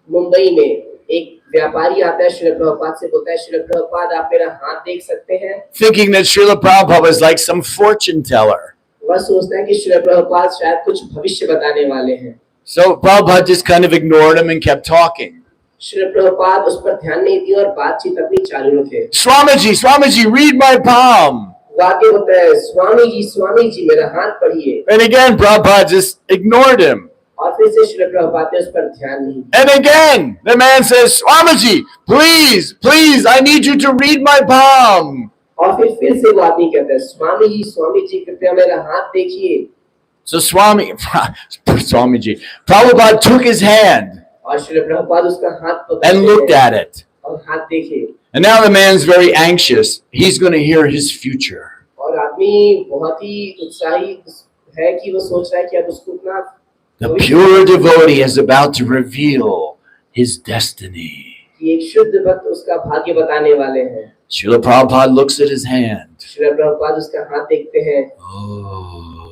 मुंबई में एक व्यापारी आता है श्री प्रभुपाद से बोलता है श्री प्रभुपाद आप मेरा हाथ देख सकते हैं Thinking that Srila Prabhupada was like some fortune teller. वह सोचता है कि श्री प्रभुपाद शायद कुछ भविष्य बताने वाले हैं So Prabhupada just kind of ignored him and kept talking. Shri Prabhupada उस पर ध्यान नहीं दिया और बातचीत अपनी चालू रखे Swamiji, read my palm. वाक्य होता है स्वामी जी मेरा हाथ पढ़िए And again, Prabhupada just ignored him. और फिर से श्री प्रभुपाद ने उस पर ध्यान नहीं दिया And again, the man says, Swamiji, please, I need you to read my palm. और फिर से वो आदमी कहता है स्वामी जी कृपया मेरा हाथ देखिए So Swamiji, Prabhupada took his hand और श्री प्रभुपाद उसका हाथ पकड़ते and looked हैं at it. और हाथ देखे And now the man's very anxious. He's going to hear his future. और आदमी बहुत ही उत्साही है कि वो सोच रहा है कि अब उसको इतना The pure devotee is about to reveal his destiny. कि एक शुद्ध भक्त उसका भाग्य बताने वाले हैं Srila Prabhupada looks at his hand. Shri Prabhupada उसका हाथ देखते हैं Oh.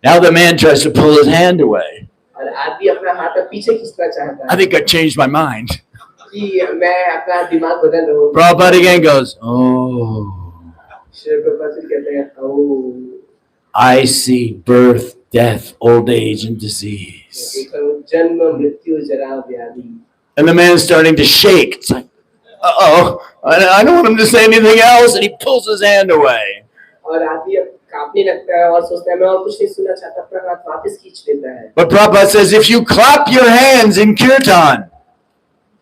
Now the man tries to pull his hand away. और आदमी अपना हाथ पीछे खींचना चाहता I है think I changed my mind. कि मैं अपना दिमाग बदल रहा हूँ Prabhupada again goes, oh, Shri Prabhupada फिर कहते हैं ओह I see birth, death, old age, and disease. जन्म मृत्यु जरा व्याधि And the man's starting to shake. It's like, uh-oh, I don't want him to say anything else. And he pulls his hand away. और आदमी अब कांपने लगता है और सोचता है मैं और कुछ नहीं सुनना चाहता अपना हाथ वापस खींच लेता है But Prabhupada says, if you clap your hands in kirtan,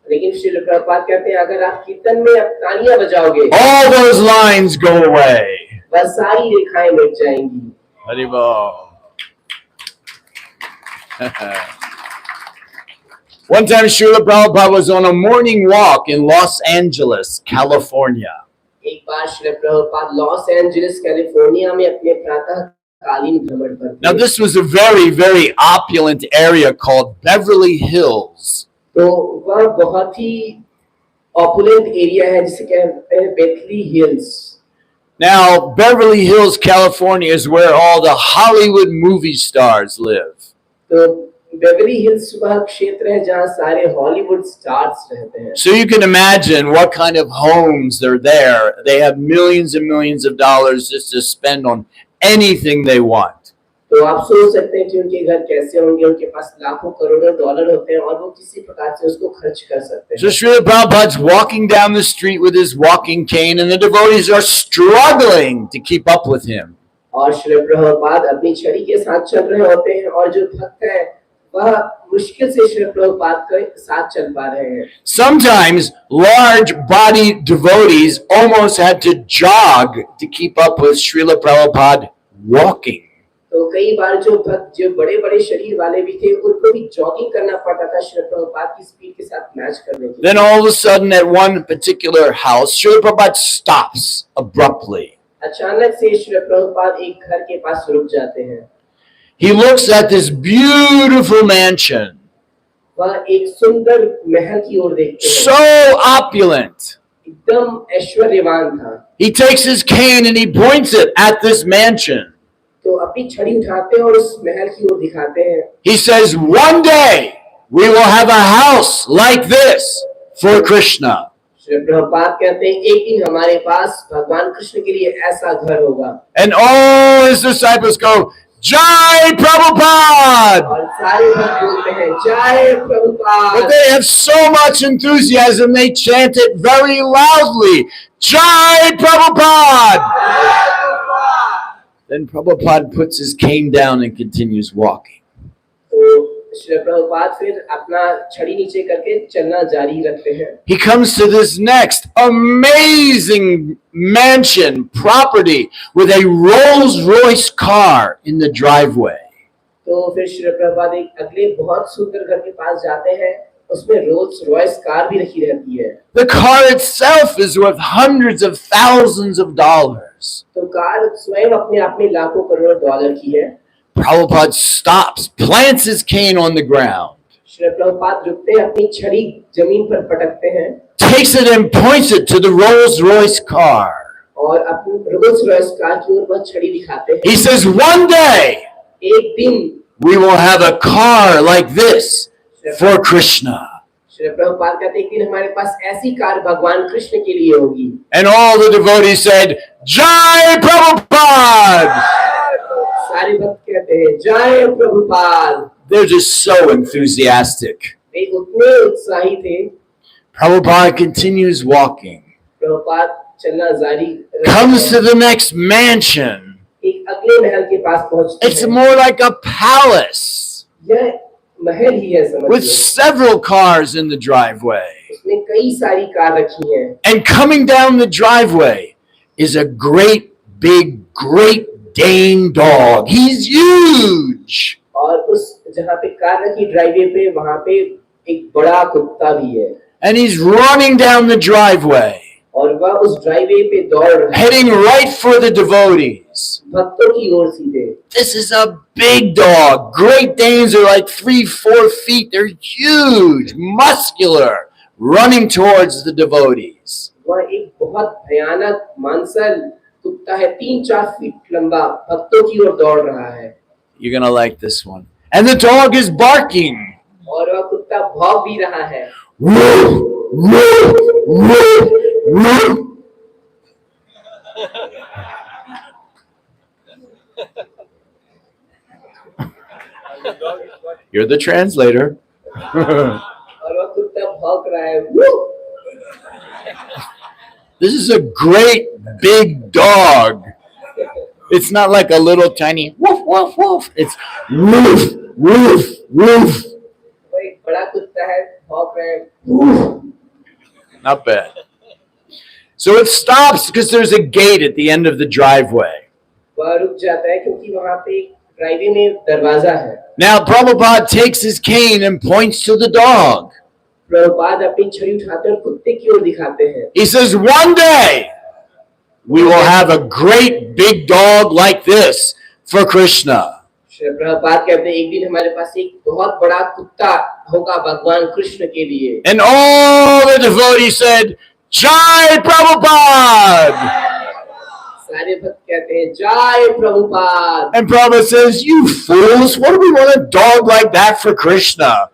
लेकिन श्री प्रभुपाद कहते हैं अगर आप कीर्तन में अब तालियां बजाओगे all those lines go away. बस सारी रेखाएं मिट जाएंगी Haribol. One time Srila Prabhupada was on a morning walk in Los Angeles, California. एक बार Shri Prabhupada Los Angeles California में अपने प्रातःकालीन भ्रमण पर Now this was a very, very opulent area called Beverly Hills. तो वह बहुत ही ऑपुलेंट एरिया है जिसे कहते हैं बेथली hills Now Beverly Hills, California is where all the Hollywood movie stars live. तो बेवरली हिल्स वह क्षेत्र है जहाँ सारे हॉलीवुड स्टार्स रहते हैं So you can imagine what kind of homes are there. They have millions and millions of dollars just to spend on anything they want. तो आप सोच सकते हैं कि उनके घर कैसे होंगे उनके पास लाखों करोड़ों डॉलर होते हैं और वो किसी प्रकार से उसको खर्च कर सकते So हैं Srila Prabhupada's walking down the street with his walking cane and the devotees are struggling to keep up with him. और श्री प्रभुपाद अपनी छड़ी के साथ चल रहे होते हैं और जो भक्त है वह मुश्किल से श्री प्रभुपाद के साथ चल पा रहे हैं Sometimes large bodied devotees almost had to jog to keep up with Srila Prabhupada walking. तो कई बार जो भक्त जो बड़े बड़े शरीर वाले भी थे उनको भी जॉगिंग करना पड़ता था श्री प्रभुपाद की स्पीड के साथ मैच करने के लिए Then all of a sudden at one particular house, Srila Prabhupada stops abruptly. अचानक से श्री प्रभुपाद एक घर के पास रुक जाते हैं He looks at this beautiful mansion, वह एक सुंदर महल की ओर देखते हैं so opulent. एकदम ऐश्वर्यवान था। He takes his cane and he points it at this mansion. तो अपनी छड़ी उठाते हैं और उस महल की ओर दिखाते हैं। He says, one day we will have a house like this for Krishna. Shri Prabhupada कहते हैं एक दिन हमारे पास भगवान कृष्ण के लिए ऐसा घर होगा। And all his disciples go, Jai Prabhupada! और सारे भक्त बोलते हैं जय Prabhupada. But they have so much enthusiasm, they chant it very loudly. Jai Prabhupada! Then Prabhupada puts his cane down and continues walking. तो श्री प्रभुपाद फिर अपना छड़ी नीचे करके चलना जारी रखते हैं। He comes to this next amazing mansion property with a Rolls-Royce car in the driveway. तो फिर श्री प्रभुपाद एक अगले बहुत सुंदर घर के पास जाते हैं, उसमें रोल्स रॉयस कार भी रखी रहती है। The car itself is worth hundreds of thousands of dollars. तो कार स्वयं अपने आप में लाखों करोड़ डॉलर की है। Prabhupada stops, plants his cane on the ground, Shri Prabhupada रुकते हैं, अपनी छड़ी जमीन पर पटकते हैं takes it and points it to the Rolls-Royce car. और अपनी रोल्स रॉयस कार की ओर वह छड़ी दिखाते हैं। He says, one day एक दिन we will have a car like this for Krishna. Shri Prabhupada कहते हैं एक दिन हमारे पास ऐसी कार भगवान कृष्ण के लिए होगी। And all the devotees said, Jai Prabhupada! सारे भक्त कहते हैं जय Prabhupada. They're just so enthusiastic. वे उतने उत्साही थे। Prabhupada continues walking, प्रभुपाद चलना जारी comes to the next mansion. एक अगले महल के पास पहुंचते It's हैं। more like a palace यह महल ही है समझ with low. several cars in the driveway. उसमें कई सारी कार रखी हैं। And coming down the driveway is a great Great Dane dog. He's huge. और उस जहाँ पे कार रखी ड्राइववे पे वहाँ पे एक बड़ा कुत्ता भी है। And he's running down the driveway, और वह उस ड्राइववे पे दौड़ रहा है heading right for the devotees. भक्तों की ओर सीधे। This is a big dog. Great Danes are like 3-4 feet. They're huge, muscular, running towards the devotees. वह एक बहुत भयानक मांसल कुत्ता है, 3-4 फीट लंबा, भक्तों की ओर दौड़ रहा है। You're gonna like this one. And the dog is barking. और वह कुत्ता भौंक भी रहा है। Woof, woof, woof, woof. You're the translator. और वह कुत्ता भौंक रहा है। "Woo!" This is a great big dog. It's not like a little tiny woof, woof, woof. It's woof, woof, woof. वह एक बड़ा कुत्ता है, भौंक रहा है। "Woo!" Not bad. So it stops because there's a gate at the end of the driveway. वह रुक जाता है क्योंकि वहाँ पे ड्राइववे में दरवाजा है। Now Prabhupada takes his cane and points to the dog. Prabhupada अपनी छड़ी उठाते और कुत्ते की ओर दिखाते हैं। He says, one day we will have a great big dog like this for Krishna. Shri Prabhupada कहते हैं एक दिन हमारे पास एक बहुत बड़ा कुत्ता होगा भगवान कृष्ण के लिए। And all the devotees said, Jai Prabhupada! सारे भक्त कहते हैं जय Prabhupada. And Prabhupada says, you fools, what do we want a dog like that for Krishna?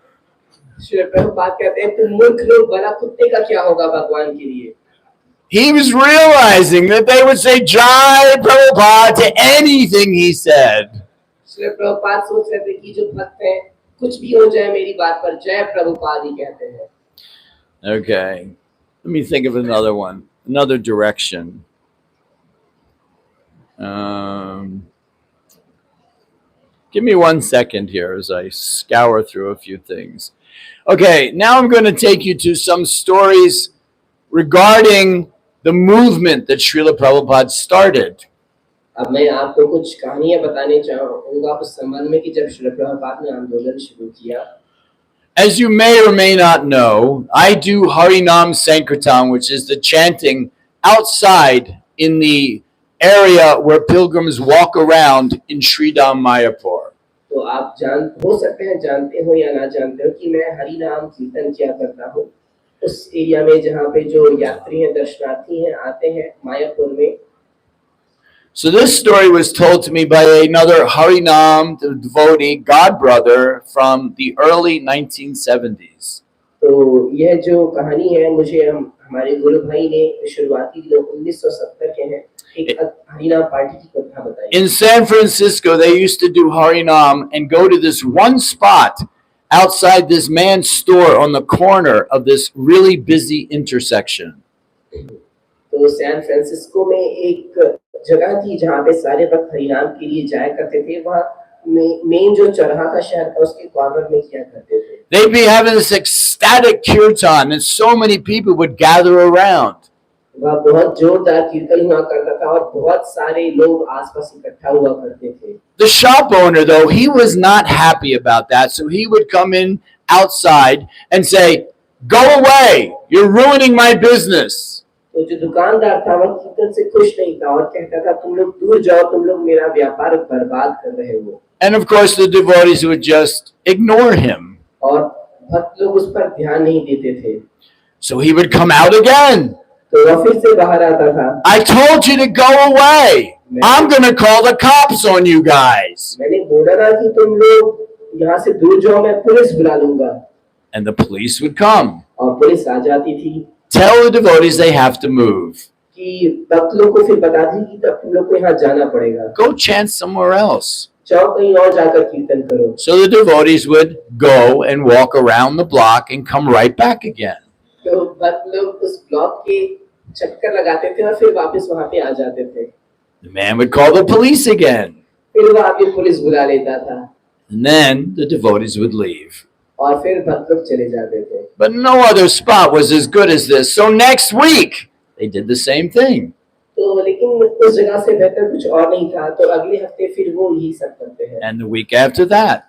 Shri Prabhupada कहते हैं तुम मूर्ख लोग, भला कुत्ते का क्या होगा भगवान के लिए। He was realizing that they would say Jai Prabhupada to anything he said. Shri Prabhupada सोच रहे थे कि जो भक्त हैं कुछ भी हो जाए मेरी बात पर जय प्रभुपाद ही कहते हैं। Okay, let me think of another one, another direction. Give me 1 second here as I scour through a few things. Okay, now I'm going to take you to some stories regarding the movement that Srila Prabhupada started. अब मैं आपको कुछ कहानियां बताने चाहूंगा उस संबंध में कि जब श्री प्रभुपाद ने आंदोलन शुरू किया। As you may or may not know, I do Harinam Sankirtan, which is the chanting outside in the area where pilgrims walk around in Sridham Mayapur. तो आप हो सकते हैं जानते हो या ना जानते हो कि मैं हरि नाम कीर्तन किया करता हूँ उस एरिया में जहाँ पे जो यात्री हैं, दर्शनार्थी हैं, आते हैं मायापुर में। So this story was told to me by another Harinam devotee, God brother from the early 1970s. तो यह जो कहानी है मुझे हमारे गुरु भाई ने शुरुआती दिनों 1970 के हैं एक हरिनाम पार्टी की कथा बताई। In San Francisco, they used to do Harinam and go to this one spot outside this man's store on the corner of this really busy intersection. तो सैन फ्रांसिस्को में एक जगह थी जहाँ पे सारे भक्त हरिनाम के लिए जाया करते थे। वहाँ मेन जो चौराहा का शहर था उसके कॉर्नर में किया करते थे। They'd be having this ecstatic kirtan and so many people would gather around. वह बहुत जोरदार कीर्तन हुआ करता था और बहुत सारे लोग आसपास इकट्ठा हुआ करते थे। The shop owner, though, he was not happy about that, so he would come in outside and say, "Go away! You're ruining my business." तो जो दुकानदार था वह कीर्तन से खुश नहीं था और कहता था तुम लोग दूर जाओ, तुम लोग मेरा व्यापार बर्बाद कर रहे हो। And of course, the devotees would just ignore him. और भक्त लोग उस पर ध्यान नहीं देते थे। So he would come out again. तो वह फिर से बाहर आता था। I told you to go away. I'm going to call the cops on you guys. मैंने बोला था कि तुम लोग यहाँ से दूर जाओ, मैं पुलिस बुला लूंगा। And the police would come. और पुलिस आ जाती थी। Tell the devotees they have to move. कि भक्त लोग को फिर बताती कि तब तुम लोग को यहाँ जाना पड़ेगा। Go chant somewhere else. जाओ कहीं और जाकर कीर्तन करो। So the devotees would go and walk around the block and come right back again. तो भक्त लोग उस ब्लॉक के चक्कर लगाते थे और फिर वापस वहाँ पे आ जाते थे। The man would call the police again. फिर वह आके पुलिस बुला लेता था। And then the devotees would leave. और फिर भक्त लोग चले जाते थे। But no other spot was as good as this. So next week, they did the same thing. तो लेकिन उस जगह से बेहतर कुछ और नहीं था, तो अगले हफ्ते फिर वो यही सब करते हैं। And the week after that.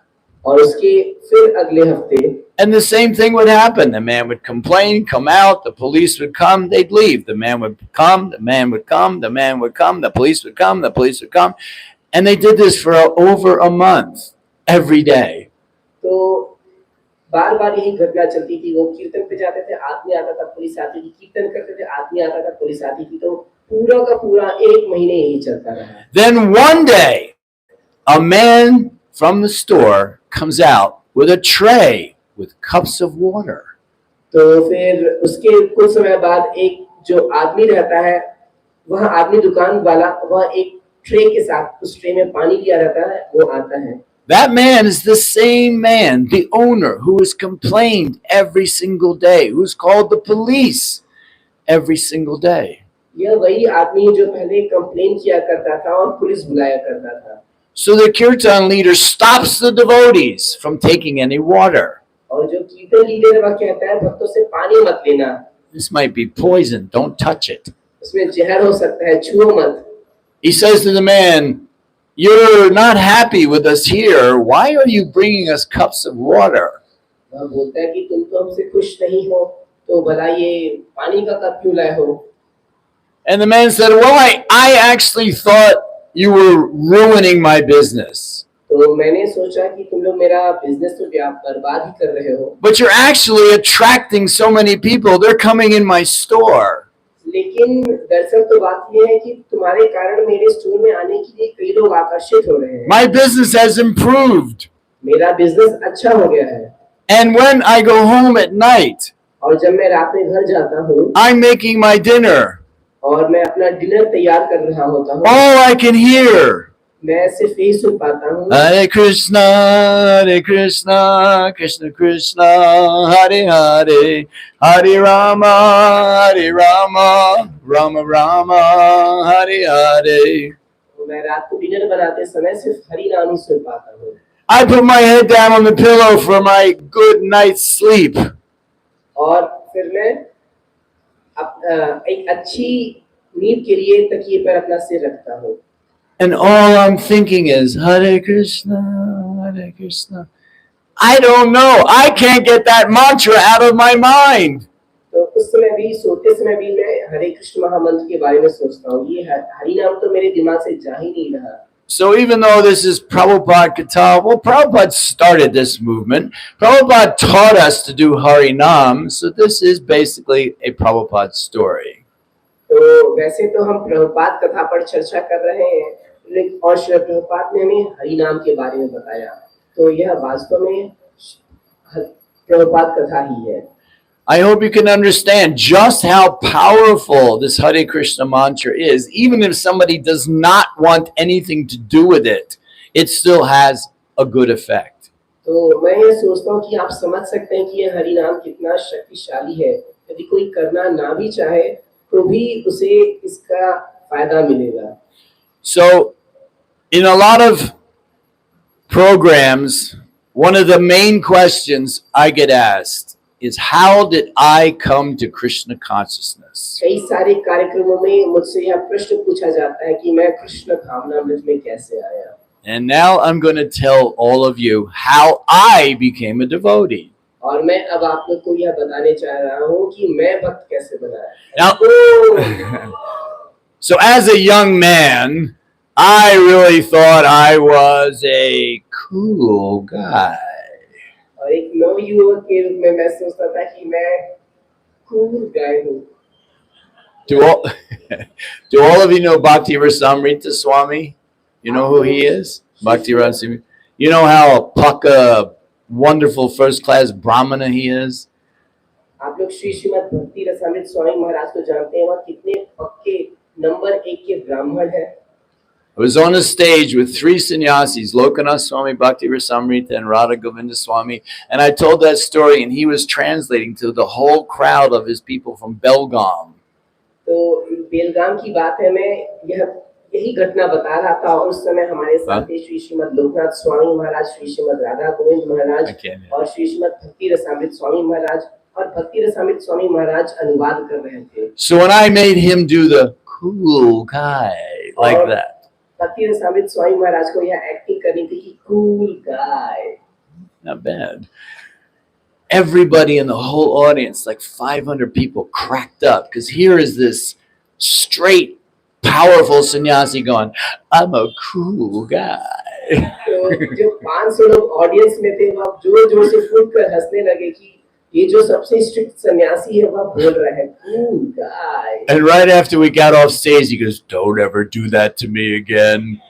और उसके फिर अगले हफ्ते। And the same thing would happen. The man would complain, come out, the police would come, they'd leave. The man would come, the man would come, the man would come, the police would come, the police would come. And they did this for over a month, every day. तो बार बार यही घटना चलती थी। वो कीर्तन पे जाते थे, आदमी आता था, पुलिस आती थी, कीर्तन करते थे, आदमी आता था, पुलिस आती थी। तो पूरा का पूरा एक महीने यही चलता रहा। Then one day, a man from the store comes out with a tray with cups of water. तो फिर उसके कुछ समय बाद एक जो आदमी रहता है, वह आदमी दुकान वाला, वह एक ट्रे के साथ उस ट्रे में पानी लिया रहता है, वो आता है। That man is the same man, the owner, who has complained every single day, who's called the police every single day. यह वही आदमी जो पहले कंप्लेन किया करता था और पुलिस बुलाया करता था। So the kirtan leader stops the devotees from taking any water. और जो कीर्तन लीडर वह कहता है भक्तों से पानी मत लेना। This might be poison, don't touch it. इसमें जहर हो सकता है, छुओ मत। He says to the man, "You're not happy with us here. Why are you bringing us cups of water?" वह बोलता है कि तुम तो हमसे खुश नहीं हो, तो भला ये पानी का कप क्यों लाए हो? And the man said, "Well, I actually thought you were ruining my business. तो मैंने सोचा कि तुम लोग मेरा बिजनेस तो बर्बाद ही कर रहे हो। But you're actually attracting so many people. They're coming in my store." लेकिन दरअसल तो बात यह है कि तुम्हारे कारण मेरे स्टोर में आने के लिए कई लोग आकर्षित हो रहे हैं। My business has improved. मेरा बिजनेस अच्छा हो गया है। And when I go home at night, और जब मैं रात में घर जाता हूँ, I'm making my dinner. और मैं अपना डिनर तैयार कर रहा होता हूँ, All I can hear, मैं सिर्फ यही सुन पाता हूँ, Hare Krishna, Krishna Krishna, Hare Hare, Hare Rama, Rama Rama, Hare Hare. तो मैं रात को डिनर बनाते समय सिर्फ हरि नाम ही सुन पाता हूँ। I put my head down on the pillow for my good night's sleep. और फिर मैं एक अच्छी नींद के लिए तकिए पर अपना सिर रखता हूँ। And all I'm thinking is Hare Krishna, Hare Krishna. I don't know. I can't get that mantra out of my mind. तो उस समय भी, सोते समय भी मैं हरे कृष्ण महामंत्र के बारे में सोचता हूँ। ये हरि नाम तो मेरे दिमाग से जा ही नहीं रहा। So even though this is Prabhupada Katha, well, Prabhupada started this movement. Prabhupada taught us to do Hari Nam, so this is basically a Prabhupada story. तो वैसे तो हम प्रभुपाद कथा पर चर्चा कर रहे हैं, लेकिन और श्री प्रभुपाद ने हमें हरि नाम के बारे में बताया, तो यह वास्तव में प्रभुपाद कथा ही है। I hope you can understand just how powerful this Hare Krishna mantra is. Even if somebody does not want anything to do with it, it still has a good effect. तो मैं ये सोचता हूँ कि आप समझ सकते हैं कि ये हरि नाम कितना शक्तिशाली है। यदि कोई करना ना भी चाहे तो भी उसे इसका फायदा मिलेगा। So, in a lot of programs, one of the main questions I get asked is, how did I come to Krishna consciousness? कई सारे कार्यक्रमों में मुझसे यह प्रश्न पूछा जाता है कि मैं कृष्ण भावनामृत में कैसे आया। And now I'm going to tell all of you how I became a devotee. और मैं अब आप लोग को यह बताने चाह रहा हूँ कि मैं भक्त कैसे बना। Now, so as a young man, I really thought I was a cool guy. और एक नवयुवक के रूप में मैं सोचता था कि मैं कूल गाय हूँ। Do all of you know Bhakti Rasamrita Swami? You know who he is? Bhakti Rasamrita. You know how Paka, wonderful first-class Brahmana he is? आप लोग श्री श्रीमद भक्ति रसामृत स्वामी महाराज को जानते हैं, वह कितने पक्के नंबर 1 के ब्राह्मण हैं। I was on a stage with 3 sannyasis, Lokanath Swami, Bhakti Rasamrita, and Radha Govinda Swami, and I told that story, and he was translating to the whole crowd of his people from Belgaum. तो बेलगाम की बात है, मैं यही घटना बता रहा था, और उस समय हमारे साथ श्री श्रीमद लोकनाथ स्वामी महाराज, श्री श्रीमद राधा गोविंद महाराज और श्री श्रीमद भक्ति रसामृत स्वामी महाराज और भक्ति रसामृत स्वामी महाराज अनुवाद कर रहे थे। So when I made him do the cool guy like that, भक्ति रसामृत स्वामी महाराज को यह एक्टिंग करनी थी कि cool guy. Not bad. Everybody in the whole audience, like 500 people, cracked up because here is this straight, powerful sannyasi going, I'm a cool guy. तो जो 500 लोग audience में थे, वह जोर-जोर से फूंककर हंसने लगे कि ये जो सबसे स्ट्रिक्ट सन्यासी है वह बोल रहा है cool guy. And right after we got off stage, he goes, don't ever do that to me again.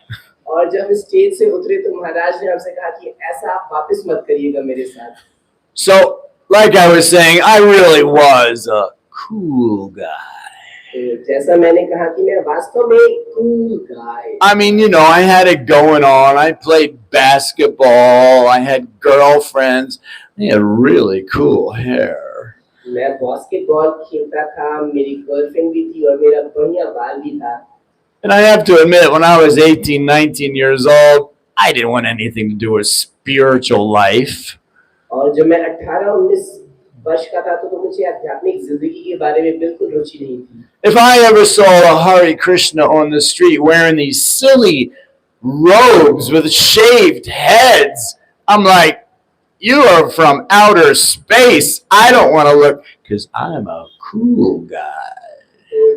और जब स्टेज से उतरे तो महाराज ने हमसे कहा कि ऐसा आप वापस मत करिएगा मेरे साथ। So, like I was saying, I really was a cool guy. जैसा मैंने कहा कि मैं वास्तव में cool guy। I mean, you know, I had it going on. I played basketball. I had girlfriends. I had really cool hair. मैं basketball खेलता था, मेरी गर्लफ्रेंड भी थी और मेरा बढ़िया बाल भी था। And I have to admit, when I was 18, 19 years old, I didn't want anything to do with spiritual life. और जब मैं 18-19 वर्ष का था तो मुझे आध्यात्मिक जिंदगी के बारे में बिल्कुल रुचि नहीं थी। If I ever saw a Hare Krishna on the street wearing these silly robes with shaved heads, I'm like, you are from outer space. I don't want to look, because I'm a cool guy.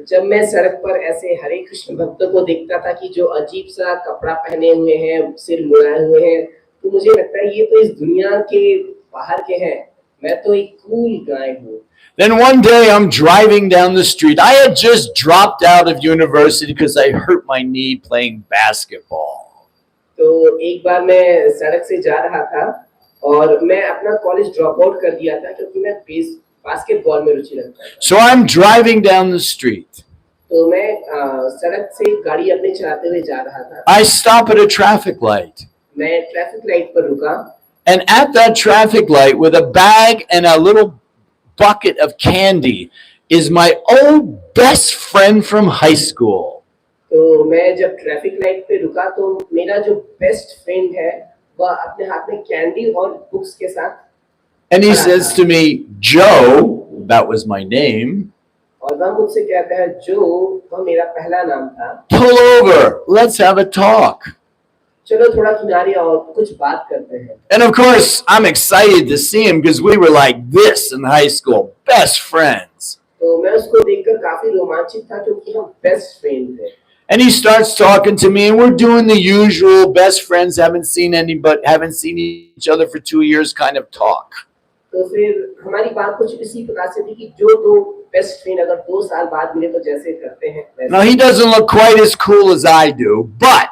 जब मैं सड़क पर ऐसे हरे कृष्ण भक्तों को देखता था कि जो अजीब सा कपड़ा पहने हुए हैं, सिर मुड़ाए हुए हैं, तो मुझे लगता है ये तो इस दुनिया के बाहर के हैं, मैं तो एक कूल गाय हूँ। Then one day I'm driving down the street. I had just dropped out of university because I hurt my knee playing basketball. तो एक बार मैं सड़क से जा रहा था और मैं अपना कॉलेज ड्रॉप आउट कर दिया था क्योंकि मैं बास्केटबॉल में रुचि रखता था। So I'm driving down the street. तो मैं सड़क से गाड़ी अपने चलाते हुए जा रहा था। I stop at a traffic light. मैं ट्रैफिक लाइट पर रुका। And at that traffic light, with a bag and a little bucket of candy, is my old best friend from high school. तो मैं जब ट्रैफिक लाइट पे रुका तो मेरा जो बेस्ट फ्रेंड है वह अपने हाथ में कैंडी और बुक्स के साथ। And he says to me, Joe, that was my name. और वह मुझसे कहता है, जो वह मेरा पहला नाम था। Pull over, let's have a talk. चलो थोड़ा किनारे और कुछ बात करते हैं। And of course, I'm excited to see him because we were like this in high school, best friends. तो मैं उसको देखकर काफी रोमांचित था क्योंकि हम बेस्ट फ्रेंड थे। And he starts talking to me, and we're doing the usual best friends, haven't seen each other for 2 years kind of talk. तो फिर हमारी बात कुछ इसी प्रकार से थी कि जो दो बेस्ट फ्रेंड अगर 2 साल बाद मिले तो जैसे करते हैं वैसे। Now he doesn't look quite as cool as I do, but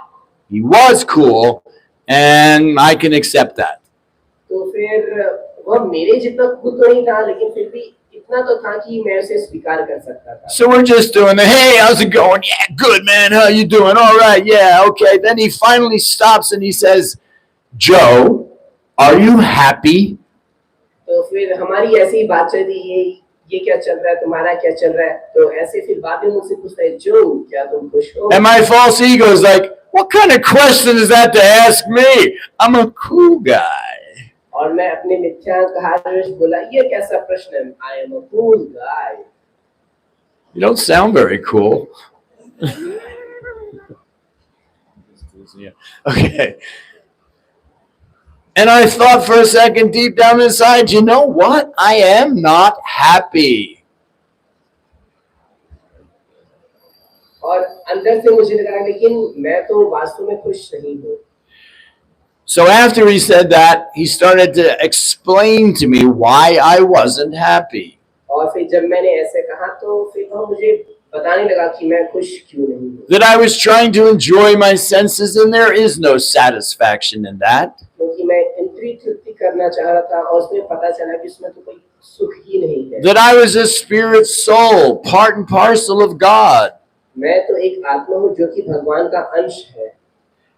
he was cool, and I can accept that. तो फिर वह मेरे जितना खुद तो नहीं था, लेकिन फिर भी इतना तो था कि मैं उसे स्वीकार कर सकता था। So we're just doing the, hey, how's it going? Yeah, good, man. How you doing? All right, yeah, okay. Then he finally stops and he says, Joe, are you happy? तो फिर हमारी ऐसी ही बात चल रही है, ये क्या चल रहा है, तुम्हारा क्या चल रहा है, तो ऐसे फिर बाद में मुझसे पूछता है, जो क्या तुम खुश हो? And my false ego is like, what kind of question is that to ask me? I'm a cool guy. और मैं अपने मिथ्या अहंकार बोला, ये कैसा प्रश्न है? I am a cool guy. You don't sound very cool. Okay. And I thought for a second deep down inside, you know what? I am not happy. और अंदर से मुझे लगा, लेकिन मैं तो वास्तव में खुश नहीं हूँ। So after he said that, he started to explain to me why I wasn't happy. और फिर जब मैंने ऐसे कहा, तो फिर वो मुझे बताने लगा कि मैं खुश क्यों नहीं हूँ। That I was trying to enjoy my senses, and there is no satisfaction in that. क्योंकि मैं इंद्रिय तृप्ति करना चाह रहा था, और उसमें पता चला कि उसमें तो कोई सुख ही नहीं है। That I was a spirit soul, part and parcel of God. मैं तो एक आत्मा हूँ जो कि भगवान का अंश है।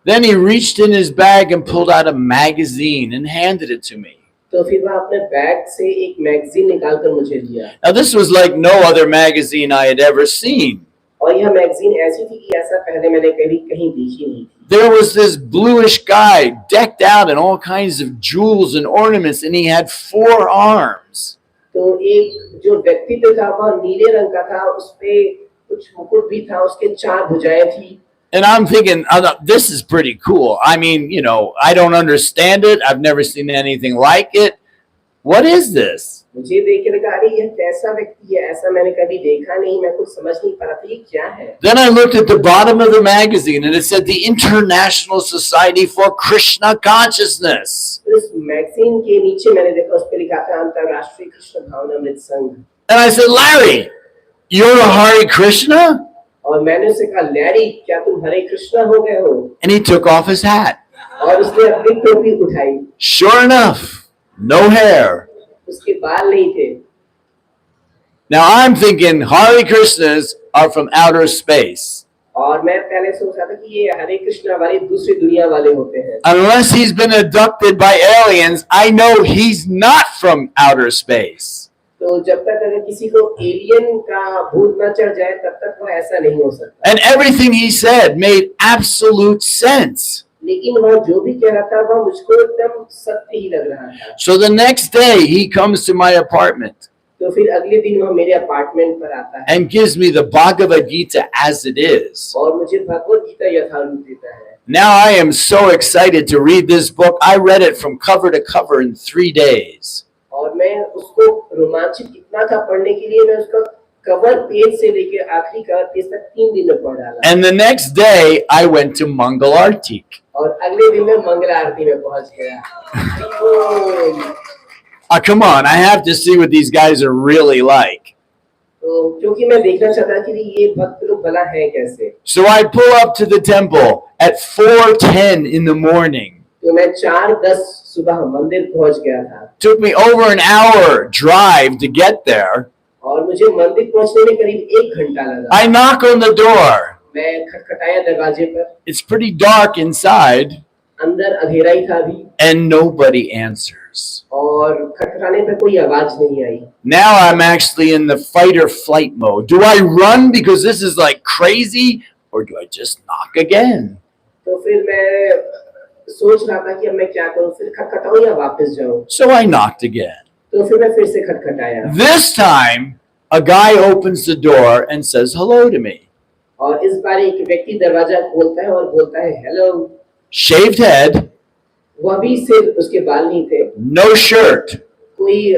Then he reached in his bag and pulled out a magazine and handed it to me. तो फिर वह अपने बैग से एक मैगजीन निकालकर मुझे दिया। Now this was like no other magazine I had ever seen. और यह मैगजीन ऐसी थी कि ऐसा पहले मैंने कभी कहीं देखी नहीं थी। There was this bluish guy decked out in all kinds of jewels and ornaments, and he had 4 arms. तो एक जो व्यक्तित्व था वह नीले रंग का था, उसपे कुछ मुकुट भी था, उसके 4 भुजाएं थी। And I'm thinking, this is pretty cool. I mean, you know, I don't understand it. I've never seen anything like it. What is this? मुझे देख के लगा, अरे यह कैसा व्यक्ति है, ऐसा मैंने कभी देखा नहीं, मैं कुछ समझ नहीं पा रहा था ये क्या है। Then I looked at the bottom of the magazine, and it said the International Society for Krishna Consciousness. इस मैगजीन के नीचे मैंने देखा, उस पे लिखा था अंतरराष्ट्रीय कृष्ण भावनामृत संघ। And I said, Larry, you're a Hare Krishna? और मैंने उसे कहा, लैरी, क्या तुम हरे कृष्णा हो गए हो? And he took off his hat. और उसने अपनी टोपी उठाई। Sure enough, no hair. उसके बाल नहीं थे। Now I'm thinking Hare Krishnas are from outer space. और मैं पहले सोच रहा था कि ये हरे कृष्णा वाले दूसरी दुनिया वाले होते हैं। Unless he's been abducted by aliens, I know he's not from outer space. तो जब तक अगर किसी को एलियन का भूत न चढ़ जाए, तब तक वह ऐसा नहीं हो सकता। And everything he said made absolute sense. लेकिन वह जो भी कह रहा था, वह मुझको एकदम सत्य ही लग रहा था। So the next day he comes to my apartment. तो फिर अगले दिन वह मेरे अपार्टमेंट पर आता है। And gives me the Bhagavad Gita as it is. और मुझे भगवद गीता यथारूप देता है। Now I am so excited to read this book. I read it from cover to cover in 3 days. और मैं उसको रोमांचित इतना था पढ़ने के लिए, मैं उसका कवर पेज से लेके आखिरी कवर पेज तक 3 दिन में पढ़ डाला। And the next day I went to Mangal Aarti. और अगले दिन मैं मंगल आरती में पहुंच गया। Come on, I have to see what these guys are really like. तो क्योंकि मैं देखना चाहता कि ये भक्त लोग भला है कैसे। So I pull up to the temple at 4:10 in the morning. तो मैं 4:10 सुबह मंदिर पहुंच गया था। Took me over an hour drive to get there. और मुझे मंदिर पहुंचने में करीब 1 घंटा लगा। I knock on the door. मैं खटखटाया दरवाजे पर। It's pretty dark inside. अंदर अंधेरा ही था अभी। And nobody answers. और खटखटाने पर कोई आवाज नहीं आई। Now I'm actually in the fight or flight mode. Do I run because this is like crazy, or do I just knock again? तो फिर मैं सोच रहा था कि अब मैं क्या करूं, फिर खटखटाऊं या वापस जाऊं। So I knocked again. तो फिर मैं फिर से खटखटाया। This time a guy opens the door and says hello to me. और इस बार एक व्यक्ति दरवाजा खोलता है और बोलता है हेलो। Shaved head. वह भी सिर्फ उसके बाल नहीं थे। No shirt. कोई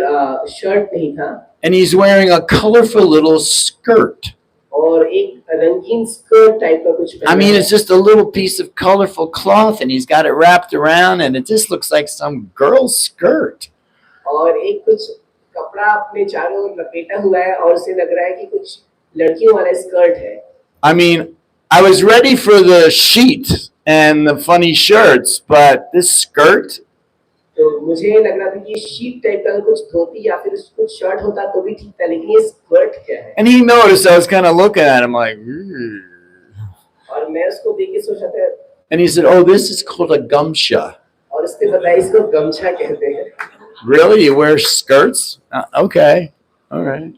शर्ट नहीं था। And he's wearing a colorful little skirt. और एक रंगीन स्कर्ट टाइप का कुछ I पहना mean, है। it's just a little piece of colorful cloth and he's got it wrapped around and it just looks like some girl's skirt. और एक कुछ कपड़ा अपने चारों ओर लपेटा हुआ है और उसे लग रहा है कि कुछ लड़कियों वाला स्कर्ट है। I mean, I was ready for the sheet and the funny shirts, but this skirt? तो मुझे लग रहा था कि शीट टाइप का कुछ धोती या फिर कुछ शर्ट होता तो भी ठीक था, लेकिन ये स्कर्ट क्या है? And he noticed I was kind of looking at him like, "Ugh." और मैं उसको देख के सोचा था, And he said, oh, this is called a gumsha. और उसने बताया इसको गमछा कहते हैं। Really? You wear skirts? Okay. All right.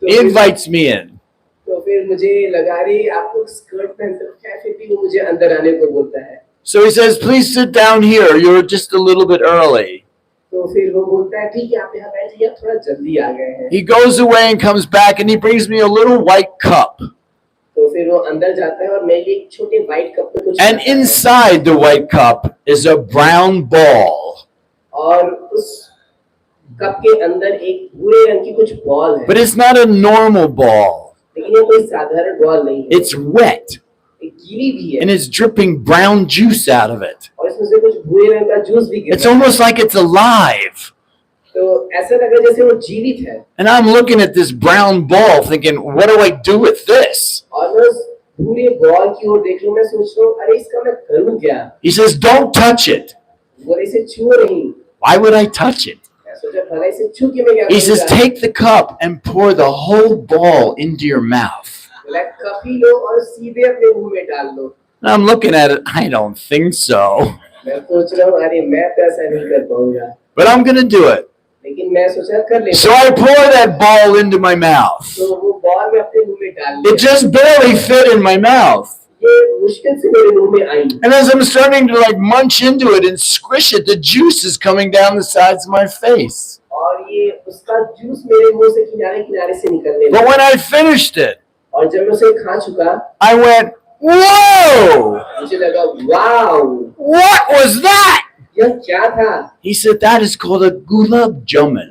तो He invites me in. तो फिर मुझे लगा रे आपको स्कर्ट पहनते हो क्या, फिर भी वो मुझे अंदर आने को बोलता है। So he says, please sit down here. You're just a little bit early. तो फिर वो बोलता है ठीक है आप यहाँ बैठ जाइए, थोड़ा जल्दी आ गए हैं। He goes away and comes back and he brings me a little white cup. तो फिर वो अंदर जाता है और मेरे लिए एक छोटे व्हाइट कप में कुछ And inside the white cup is a brown ball. और उस कप के अंदर एक भूरे रंग की कुछ बॉल है। But it's not a normal ball. लेकिन ये कोई साधारण बॉल नहीं है। It's wet. ये गीली भी है। And it's dripping brown juice out of it. और इसमें से कुछ भूरे रंग का जूस भी गिर It's रहा है। almost like it's alive. तो ऐसा लग रहा है जैसे वो जीवित है। And I'm looking at this brown ball thinking, what do I do with this? और मैं उस भूरे बॉल की ओर देख लूं, मैं सोच रहा हूँ अरे इसका मैं करूँ क्या? He says, don't touch it. वो इसे छू नहीं। Why would I touch it? मैं सोचा भला इसे छू के मैं क्या He says, करूँगा? take the cup and pour the whole ball into your mouth. बोला कप ही लो और सीधे अपने मुंह में डाल लो। And I'm looking at it, I don't think so. मैं सोच रहा हूँ अरे मैं तो ऐसा नहीं कर पाऊंगा, But I'm going to do it. लेकिन मैं सोचा कर लेता So I pour that ball into my mouth. हूँ। तो वो बॉल मैं अपने मुंह में डाल It लिया। just barely fit in my mouth. ये मुश्किल से मेरे मुंह में आई And as I'm starting to like munch into it and squish it, the juice is coming down the sides of my face. और ये उसका जूस मेरे मुंह से किनारे किनारे से निकलने But लगा। when I finished it, और जब मैं उसे खा चुका, I went, whoa! मुझे लगा वाओ, What was that? यह क्या था? He said, that is called a gulab jamun.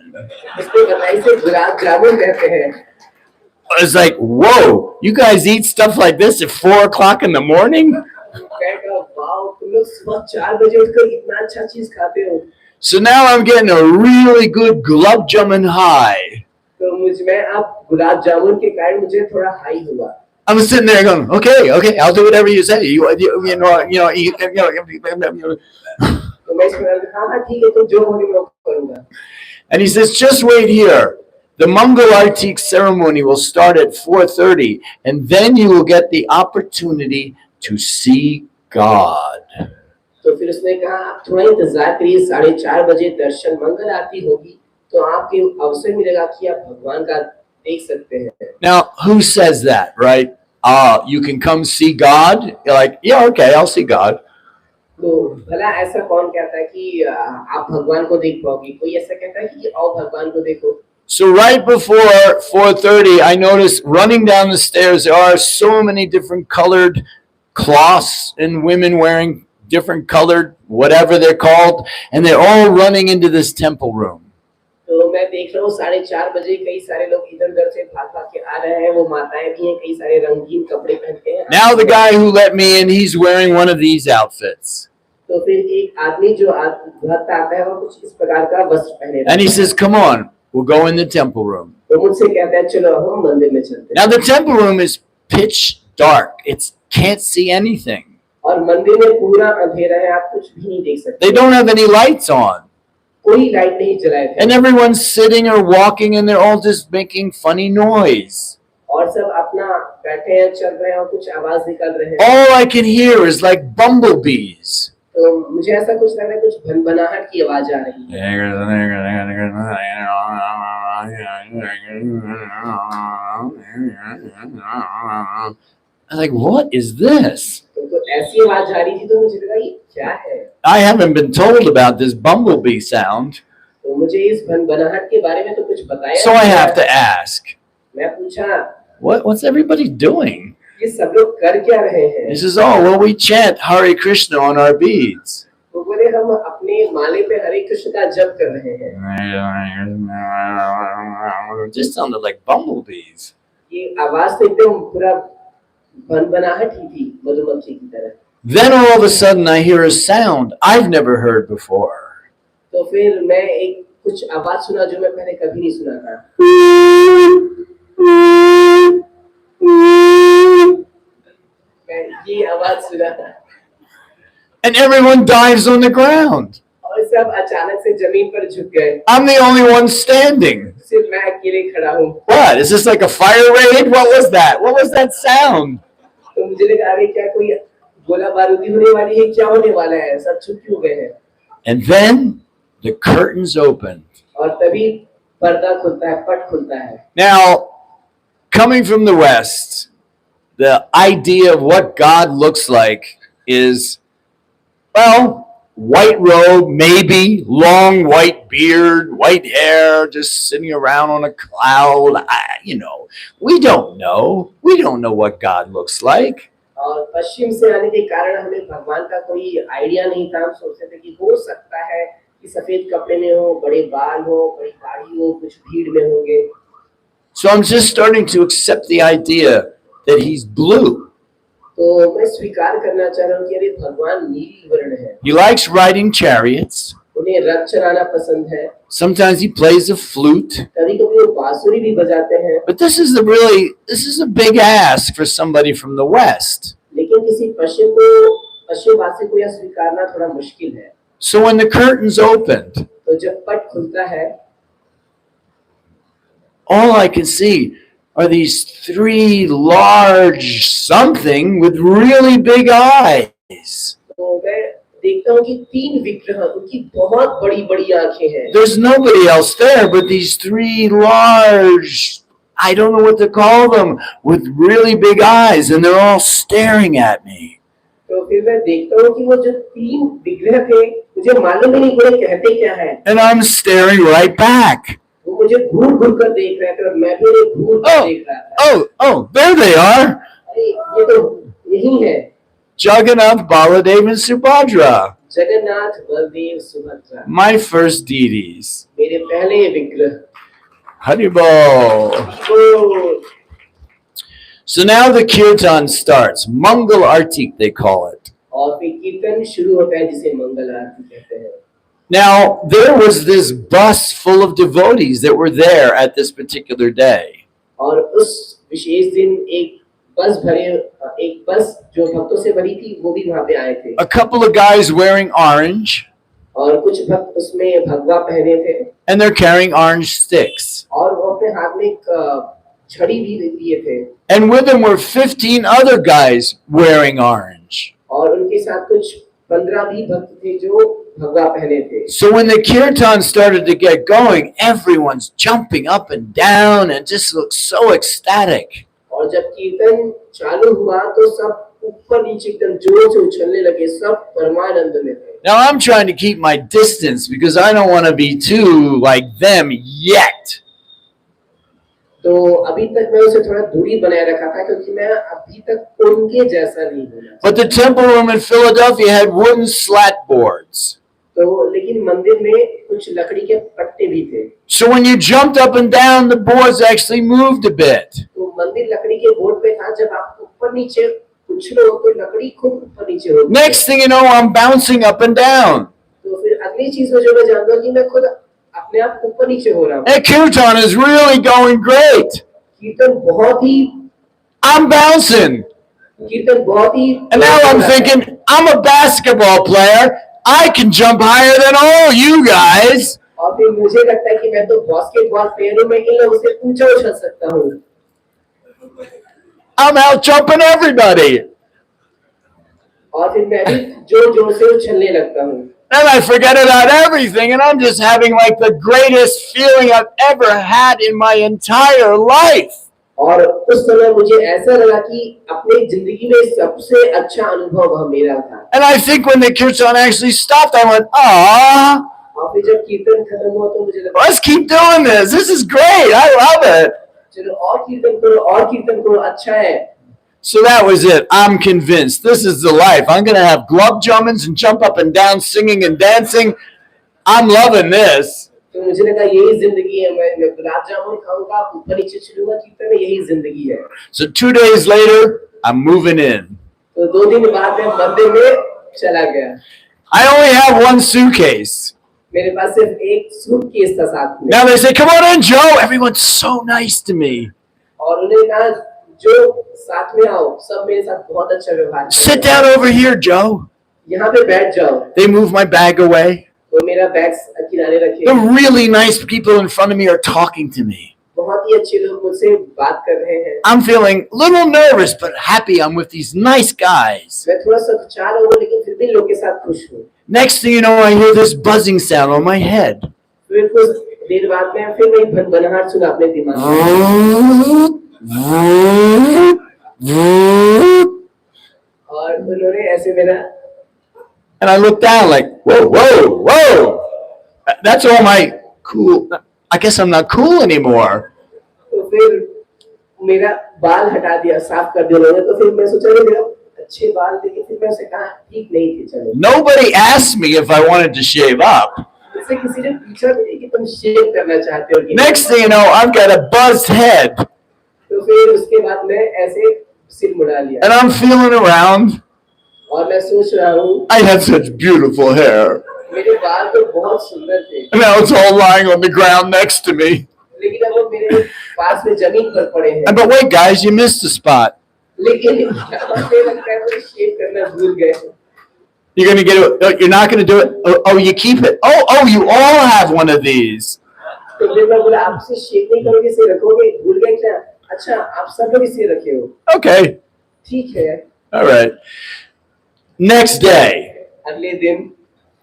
उसने बताया इसे गुलाब जामुन कहते हैं। I was like, whoa, you guys eat stuff like this at 4 o'clock in the morning? कहा वाओ, तुम लोग सुबह 4 बजे उठकर इतना अच्छा चीज खाते हो। So now I'm getting a really good gulab jamun high. तो मैं अब गुलाब जामुन के कारण मुझे थोड़ा हाई हुआ। I'm sitting there going, okay, I'll do whatever you say. You know. तो मैं इसमें हाँ ठीक है, तुम जो बोली मैं करूँगा। And he says, just wait here. The Mangal Aarti ceremony will start at 4:30, and then you will get the opportunity to see God. तो फिर उसने कहा आप थोड़ा इंतजार करिए, 4:30 बजे दर्शन मंगल आरती होगी, तो आपके अवसर मिलेगा कि आप भगवान का देख सकते हैं। Now, who says that, right? You can come see God. You're like, yeah, okay, I'll see God. तो भला ऐसा कौन कहता है कि आप भगवान को देख पाओगे? कोई ऐसा कहता है कि आओ भगवान को देखो। So right before 4:30, I noticed running down the stairs, there are so many different colored cloths and women wearing different colored, whatever they're called, and they're all running into this temple room. तो मैं देख रहा हूँ 4:30 बजे कई सारे लोग इधर उधर से भाग भाग के आ रहे हैं, वो माताएं भी हैं, कई सारे रंगीन कपड़े पहन के हैं। Now the guy who let me in, he's wearing one of these outfits. तो फिर एक आदमी जो भक्त आता है वो कुछ इस प्रकार का वस्त्र पहने रहता है। And he says, come on, we'll go in the temple room. तो मुझसे कहता है चलो हम मंदिर में चलते हैं। Now the temple room is pitch dark. It can't see anything. और मंदिर में पूरा अंधेरा है, आप कुछ भी नहीं देख सकते। They don't have any lights on. कोई लाइट नहीं जलाए थे। And everyone's sitting or walking and they're all just making funny noise. और सब अपना बैठे हैं, चल रहे हैं और कुछ आवाज निकल रहे हैं। All I can hear is like bumblebees. तो मुझे ऐसा कुछ लग रहा है, कुछ भनभनाहट की आवाज आ रही है। I'm like, what is this? तो ऐसी आवाज आ रही थी तो मुझे लगा ये क्या है? I haven't been told about this bumblebee sound, तो मुझे इस भनभनाहट के बारे में तो कुछ बताया so I नहीं have गया। to ask, मैं पूछा what's everybody doing? ये सब लोग कर क्या रहे हैं? He says, oh, well, we chant Hare Krishna on our beads. तो बोले हम अपने माले पे हरे कृष्ण का जप कर रहे हैं। It just sounded like bumblebees. ये आवाज तो एकदम पूरा बनबनाहट ही थी मधुमक्खी की तरह। Then all of a sudden I hear a sound I've never heard before. तो फिर मैं एक कुछ आवाज सुना जो मैं पहले कभी नहीं सुना था। मैं ये आवाज सुना था। And everyone dives on the ground. और सब अचानक से जमीन पर झुक गए। I'm the only one standing. सिर्फ मैं अकेले खड़ा हूँ। What? Is this like a fire raid? What was that? What was that sound? तो मुझे लगा अरे क्या कोई गोला बारूदी होने वाली है, क्या होने वाला है, सब चुप क्यों गए हैं। And then the curtains opened. और तभी पर्दा खुलता है, पट खुलता है। Now, coming from the West, the idea of what God looks like is, well, white robe, maybe, long white beard, white hair, just sitting around on a cloud. We don't know. We don't know what God looks like. और पश्चिम से आने के कारण हमें भगवान का कोई idea नहीं था। हम सोचते थे कि हो सकता है कि सफेद कपड़े में हो, बड़े बाल हो, बड़ी दाढ़ी हो, कुछ भीड़ में होंगे। So I'm just starting to accept the idea that he's blue. तो मैं स्वीकार करना चाह रहा हूँ कि अरे भगवान नीली वर्ण है। He likes riding chariots. उन्हें रथ चलाना पसंद है। Sometimes he plays a flute. कभी-कभी वो बांसुरी भी बजाते हैं। But this is a big ask for somebody from the West. लेकिन किसी पश्चिमवासी को यह स्वीकारना थोड़ा मुश्किल है। So when the curtains opened, तो जब पट खुलता है, all I can see are these three large something with really big eyes. तो मैं देखता हूँ कि तीन विग्रह, उनकी बहुत बड़ी-बड़ी आंखें हैं। There's nobody else there but these three large, I don't know what to call them, with really big eyes, and they're all staring at me. तो फिर मैं देखता हूँ कि वो जो तीन विग्रह थे, मुझे मालूम ही नहीं वो कहते क्या है। And I'm staring right back. वो मुझे घूर-घूर कर देख रहे थे और मैं भी उन्हें घूर कर देख रहा था। Oh, there they are. अरे ये तो यही है। Jagannath, Baladev, and Subhadra. Jagannath, Baldev, Subhadra. My first deities. मेरे पहले विग्रह। Haribol. So now the Kirtan starts. Mangal Aarti, they call it. और फिर कीर्तन शुरू होता है जिसे मंगल आरती कहते हैं। Now, there was this bus full of devotees that were there at this particular day. और उस विशेष दिन एक बस जो भक्तों से भरी थी वो भी वहाँ पे आए थे। A couple of guys wearing orange. और कुछ भक्त उसमें भगवा पहने थे। And they're carrying orange sticks. और वो अपने हाथ में एक छड़ी भी लिए थे। And with them were 15 other guys wearing orange. और उनके साथ कुछ 15 भी भक्त थे जो भगवा पहने थे। So when the kirtan started to get going, everyone's jumping up and down and just looks so ecstatic. और जब कीर्तन चालू हुआ तो सब ऊपर नीचे एकदम जोर से उछलने लगे, सब परमानंद में थे। Now I'm trying to keep my distance because I don't want to be too like them yet. तो अभी तक मैं उसे थोड़ा दूरी बनाए रखा था क्योंकि मैं अभी तक उनके जैसा नहीं हूँ। But the temple room in Philadelphia had wooden slat boards. तो लेकिन मंदिर में कुछ लकड़ी के पट्टे भी थे। So when you jumped up and down, the boards actually moved a bit. तो मंदिर लकड़ी के बोर्ड पे था, जब आप ऊपर नीचे उछलो तो लकड़ी खुद ऊपर नीचे होती है। Next thing you know, I'm bouncing up and down. तो फिर अगली चीज में जो मैं जानता हूँ कि मैं खुद अपने आप ऊपर नीचे हो रहा हूँ। That kirtan is really going great. कीर्तन बहुत ही I'm bouncing. कीर्तन बहुत ही And now I'm thinking, I'm a basketball player. I can jump higher than all you guys. और फिर मुझे लगता है कि मैं तो बास्केटबॉल प्लेयर हूँ, मैं इन लोगों से ऊंचा उछल सकता हूँ। I'm out jumping everybody. और फिर मैं भी जोर-जोर से उछलने लगता हूँ। Then I forget about everything and I'm just having like the greatest feeling I've ever had in my entire life. और उस समय मुझे ऐसा लगा कि अपनी जिंदगी में सबसे अच्छा अनुभव वह मेरा था। And I think when the kirtan actually stopped, I went, ah. और फिर जब कीर्तन खत्म हुआ तो मुझे लगा, Let's keep doing this. This is great. I love it. चलो और कीर्तन करो, अच्छा है। So that was it. I'm convinced. This is the life. I'm going to have glove jumpings and jump up and down, singing and dancing. I'm loving this. तो मुझे लगा यही जिंदगी है, मैं गुलाब जामुन खाऊंगा, ऊपर नीचे चलूंगा कीर्तन में, यही जिंदगी है। So 2 days later, I'm moving in. तो 2 दिन बाद मैं मंदिर में चला गया। I only have one suitcase. मेरे पास सिर्फ एक सूटकेस था साथ में। Now they say, come on in, Joe. Everyone's so nice to me. और उन्होंने कहा जो साथ में आओ, सब मेरे साथ बहुत अच्छा व्यवहार। Sit down over here, Joe. यहाँ पे बैठ जाओ। They move my bag away. तो मेरा बैग किनारे रखे। The really nice people in front of me are talking to me. बहुत ही अच्छे लोग मुझसे बात कर रहे हैं। I'm feeling a little nervous, but happy I'm with these nice guys. मैं थोड़ा सा खुशहाल हूँ, लेकिन फिर भी लोगों के साथ खुश हूँ। Next thing you know, I hear this buzzing sound on my head. फिर कुछ देर बाद में फिर वही भनभनाहट सुना अपने दिमाग में। और उन्होंने ऐसे मेरा And I look down like, whoa, whoa, whoa. That's all my cool. I guess I'm not cool anymore. तो फिर मेरा बाल हटा दिया, साफ कर दिया उन्होंने। तो फिर मैं सोचा कि मेरा अच्छे बाल थे, फिर मैं उसे कहा ठीक नहीं थे, चलो। Nobody asked me if I wanted to shave up. मुझसे किसी ने पूछा नहीं कि तुम शेव करना चाहते हो कि नहीं। Next thing you know, I've got a buzzed head. तो फिर उसके बाद मैं ऐसे सिर मुड़ा लिया। And I'm feeling around. और मैं सोच रहा हूँ I had such beautiful hair. मेरे बाल तो बहुत सुंदर थे। And now it's all lying on the ground next to me. लेकिन अब वो मेरे पास में जमीन पर पड़े हैं। But wait, guys, you missed a spot. लेकिन मुझे लगता है वो शेव करना भूल गए। You're gonna get it. You're not gonna do it. Oh, you keep it. Oh, you all have one of these. तो फिर मैं बोला आपसे शेव नहीं करोगे, इसे रखोगे, भूल गए क्या? अच्छा, आप सब लोग इसे रखे हो। Okay. ठीक है। All right. Next day, अगले दिन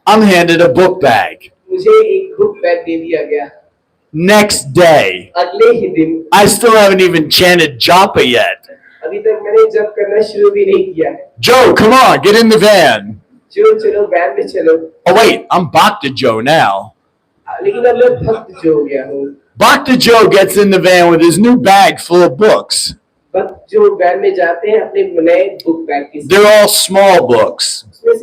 I'm handed a book bag. मुझे एक बुक बैग दे दिया गया। Next day, अगले ही दिन I still haven't even chanted japa yet. अभी तक मैंने जप करना शुरू भी नहीं किया। Joe, come on, get in the van. चलो चलो वैन में चलो। Oh wait, I'm Bhakti Joe now. लेकिन अब मैं भक्त जो हो गया हूँ। Bhakti Joe gets in the van with his new bag full of books. भक्त जो वैन में जाते हैं अपने नए बुक बैग के साथ। They're all small books.